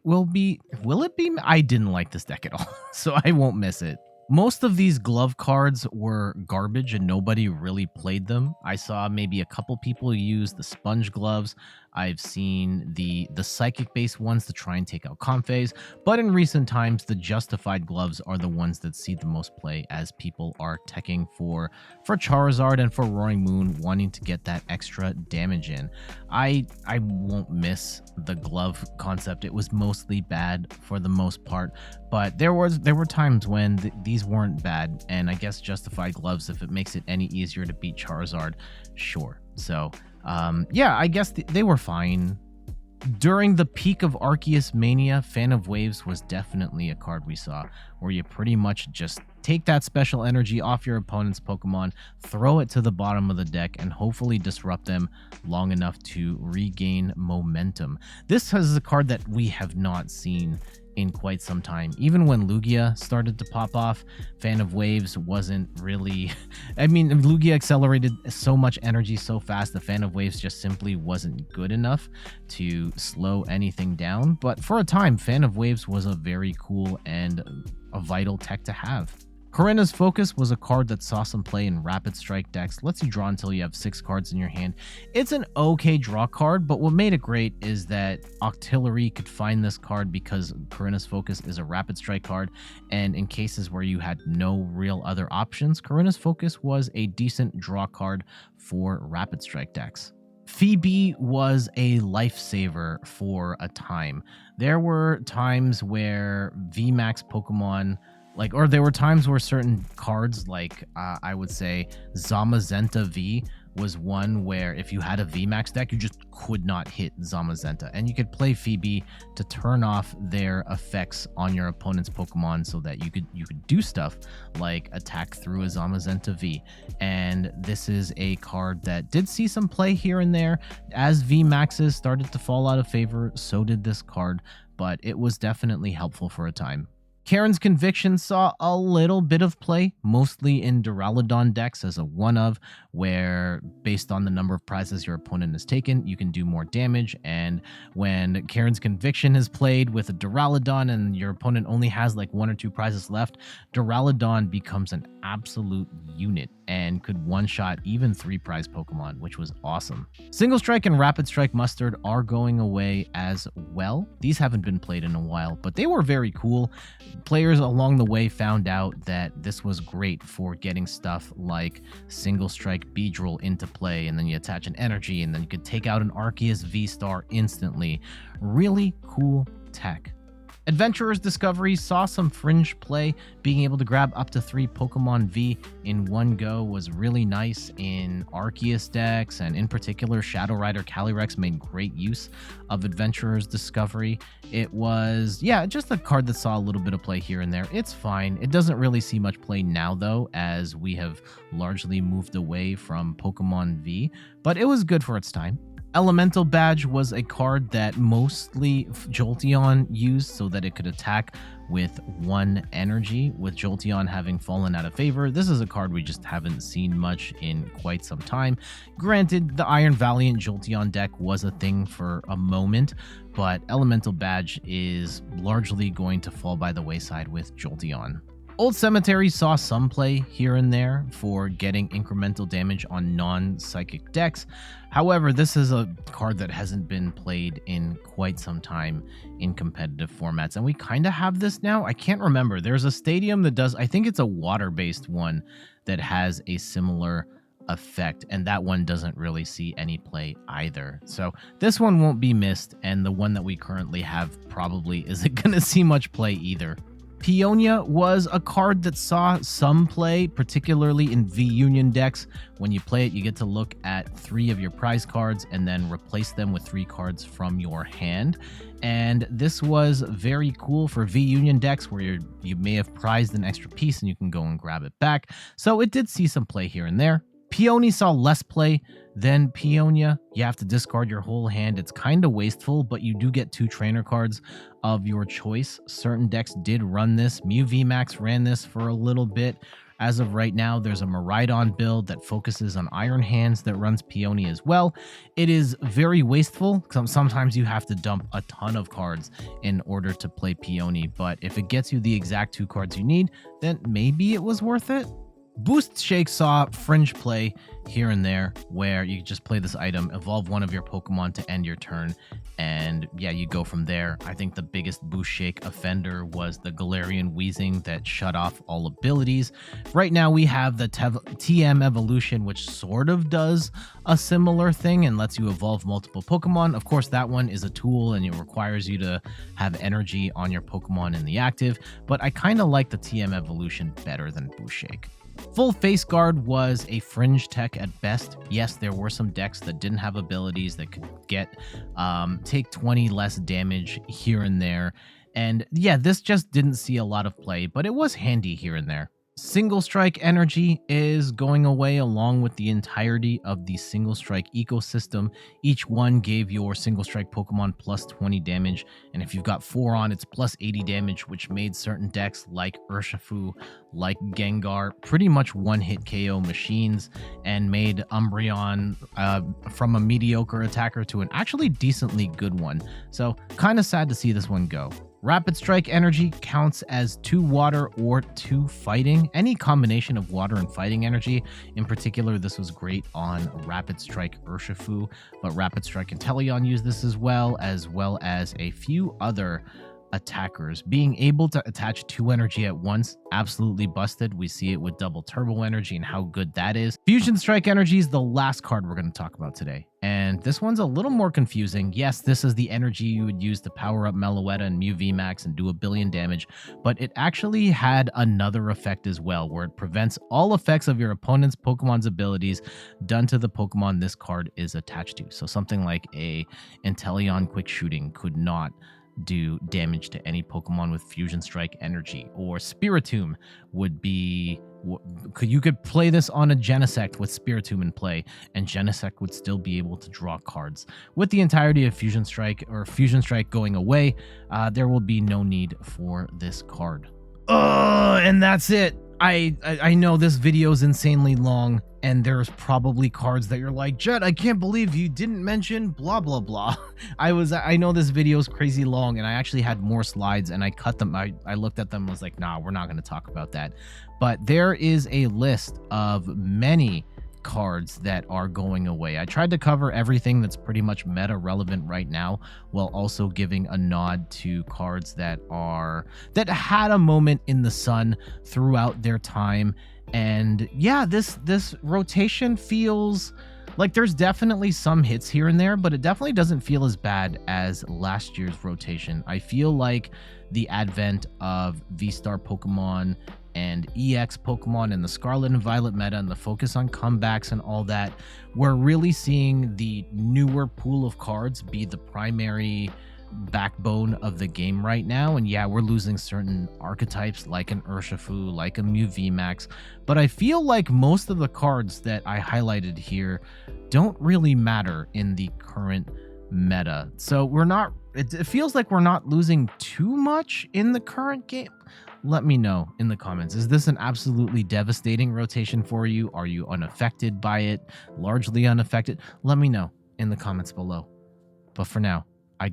A: will it be? I didn't like this deck at all, so I won't miss it. Most of these glove cards were garbage and nobody really played them. I saw maybe a couple people use the sponge gloves. I've seen the psychic-based ones to try and take out Comphase, but in recent times, the justified gloves are the ones that see the most play as people are teching for Charizard and for Roaring Moon, wanting to get that extra damage in. I won't miss the glove concept. It was mostly bad for the most part, but there were times when these weren't bad, and I guess justified gloves, if it makes it any easier to beat Charizard, sure. So yeah, I guess they were fine. During the peak of Arceus Mania, Fan of Waves was definitely a card we saw, where you pretty much just take that special energy off your opponent's Pokemon, throw it to the bottom of the deck, and hopefully disrupt them long enough to regain momentum. This is a card that we have not seen in quite some time. Even when Lugia started to pop off, Fan of Waves wasn't really... I mean, Lugia accelerated so much energy so fast, the Fan of Waves just simply wasn't good enough to slow anything down. But for a time, Fan of Waves was a very cool and a vital tech to have. Corinna's Focus was a card that saw some play in Rapid Strike decks, lets you draw until you have 6 cards in your hand. It's an okay draw card, but what made it great is that Octillery could find this card because Corinna's Focus is a Rapid Strike card, and in cases where you had no real other options, Corinna's Focus was a decent draw card for Rapid Strike decks. Phoebe was a lifesaver for a time. There were times where VMAX Pokemon, or there were times where certain cards, I would say Zamazenta V was one where if you had a VMAX deck, you just could not hit Zamazenta. And you could play Phoebe to turn off their effects on your opponent's Pokemon so that you could do stuff like attack through a Zamazenta V. And this is a card that did see some play here and there. As VMAXs started to fall out of favor, so did this card, but it was definitely helpful for a time. Karen's Conviction saw a little bit of play, mostly in Duraludon decks as a one-of, where based on the number of prizes your opponent has taken, you can do more damage. And when Karen's Conviction is played with a Duraludon and your opponent only has like 1 or 2 prizes left, Duraludon becomes an absolute unit and could one-shot even 3 prize Pokemon, which was awesome. Single Strike and Rapid Strike Mustard are going away as well. These haven't been played in a while, but they were very cool. Players along the way found out that this was great for getting stuff like Single Strike Beedrill into play, and then you attach an energy, and then you could take out an Arceus V-Star instantly. Really cool tech. Adventurer's Discovery saw some fringe play. Being able to grab up to 3 Pokemon V in one go was really nice in Arceus decks, and in particular, Shadow Rider Calyrex made great use of Adventurer's Discovery. It was, just a card that saw a little bit of play here and there. It's fine. It doesn't really see much play now, though, as we have largely moved away from Pokemon V, but it was good for its time. Elemental Badge was a card that mostly Jolteon used so that it could attack with 1 energy, with Jolteon having fallen out of favor. This is a card we just haven't seen much in quite some time. Granted, the Iron Valiant Jolteon deck was a thing for a moment, but Elemental Badge is largely going to fall by the wayside with Jolteon. Old Cemetery saw some play here and there for getting incremental damage on non-psychic decks. However, this is a card that hasn't been played in quite some time in competitive formats, and we kind of have this now. I can't remember. There's a stadium that does, I think it's a water-based one that has a similar effect, and that one doesn't really see any play either. So this one won't be missed, and the one that we currently have probably isn't going to see much play either. Peonia was a card that saw some play, particularly in V-Union decks. When you play it, you get to look at 3 of your prize cards and then replace them with 3 cards from your hand. And this was very cool for V-Union decks where you may have prized an extra piece and you can go and grab it back. So it did see some play here and there. Peony saw less play than Peonia. You have to discard your whole hand. It's kind of wasteful, but you do get 2 trainer cards of your choice. Certain decks did run this. Mew VMAX ran this for a little bit. As of right now, there's a Miraidon build that focuses on Iron Hands that runs Peony as well. It is very wasteful. Sometimes you have to dump a ton of cards in order to play Peony, but if it gets you the exact 2 cards you need, then maybe it was worth it. Boost Shake saw fringe play here and there where you just play this item, evolve one of your Pokemon to end your turn, and you go from there. I think the biggest Boost Shake offender was the Galarian Weezing that shut off all abilities. Right now we have the TM Evolution, which sort of does a similar thing and lets you evolve multiple Pokemon. Of course, that one is a tool and it requires you to have energy on your Pokemon in the active, but I kind of like the TM Evolution better than Boost Shake. Full Face Guard was a fringe tech at best. Yes, there were some decks that didn't have abilities that could take 20 less damage here and there. And this just didn't see a lot of play, but it was handy here and there. Single Strike Energy is going away along with the entirety of the Single Strike ecosystem. Each one gave your Single Strike Pokemon plus 20 damage, and if you've got 4 on, it's plus 80 damage, which made certain decks like Urshifu, like Gengar, pretty much one-hit KO machines, and made Umbreon from a mediocre attacker to an actually decently good one. So kind of sad to see this one go. Rapid Strike Energy counts as 2 water or 2 fighting. Any combination of water and fighting energy. In particular, this was great on Rapid Strike Urshifu, but Rapid Strike Inteleon used this as well as a few other attackers. Being able to attach 2 energy at once, absolutely busted. We see it with double turbo energy and how good that is. Fusion Strike energy is the last card we're going to talk about today. And this one's a little more confusing. Yes, this is the energy you would use to power up Meloetta and Mew VMAX and do a billion damage, but it actually had another effect as well, where it prevents all effects of your opponent's Pokemon's abilities done to the Pokemon this card is attached to. So something like a Inteleon Quick Shooting could not do damage to any Pokemon with Fusion Strike energy, or Spiritomb would be, you could play this on a Genesect with Spiritomb in play, and Genesect would still be able to draw cards. With the entirety of Fusion Strike or Fusion Strike going away, there will be no need for this card. And that's it. I know this video is insanely long, and there's probably cards that you're like, Jet, I can't believe you didn't mention blah blah blah. I know this video is crazy long, and I actually had more slides, and I cut them. I looked at them and was like, nah, we're not going to talk about that. But there is a list of many cards that are going away. I tried to cover everything that's pretty much meta relevant right now, while also giving a nod to cards that had a moment in the sun throughout their time. And yeah, this rotation feels like there's definitely some hits here and there, but it definitely doesn't feel as bad as last year's rotation. I feel like the advent of V-Star Pokemon and EX Pokemon and the Scarlet and Violet meta and the focus on comebacks and all that, we're really seeing the newer pool of cards be the primary backbone of the game right now. And yeah, we're losing certain archetypes like an Urshifu, like a Mew VMAX, but I feel like most of the cards that I highlighted here don't really matter in the current meta. So we're not, it feels like we're not losing too much in the current game. Let me know in the comments. Is this an absolutely devastating rotation for you? Are you unaffected by it? Largely unaffected? Let me know in the comments below. But for now, I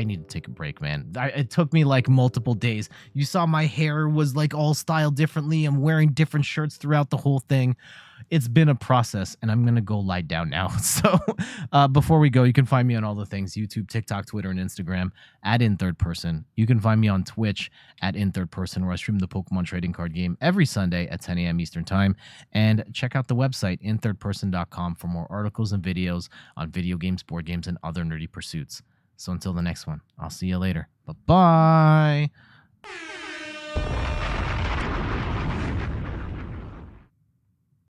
A: need to take a break, man. It took me like multiple days. You saw my hair was like all styled differently. I'm wearing different shirts throughout the whole thing. It's been a process, and I'm going to go lie down now. So before we go, you can find me on all the things: YouTube, TikTok, Twitter, and Instagram at InThirdPerson. You can find me on Twitch at InThirdPerson, where I stream the Pokemon trading card game every Sunday at 10 a.m. Eastern Time. And check out the website, inthirdperson.com, for more articles and videos on video games, board games, and other nerdy pursuits. So until the next one, I'll see you later. Bye-bye.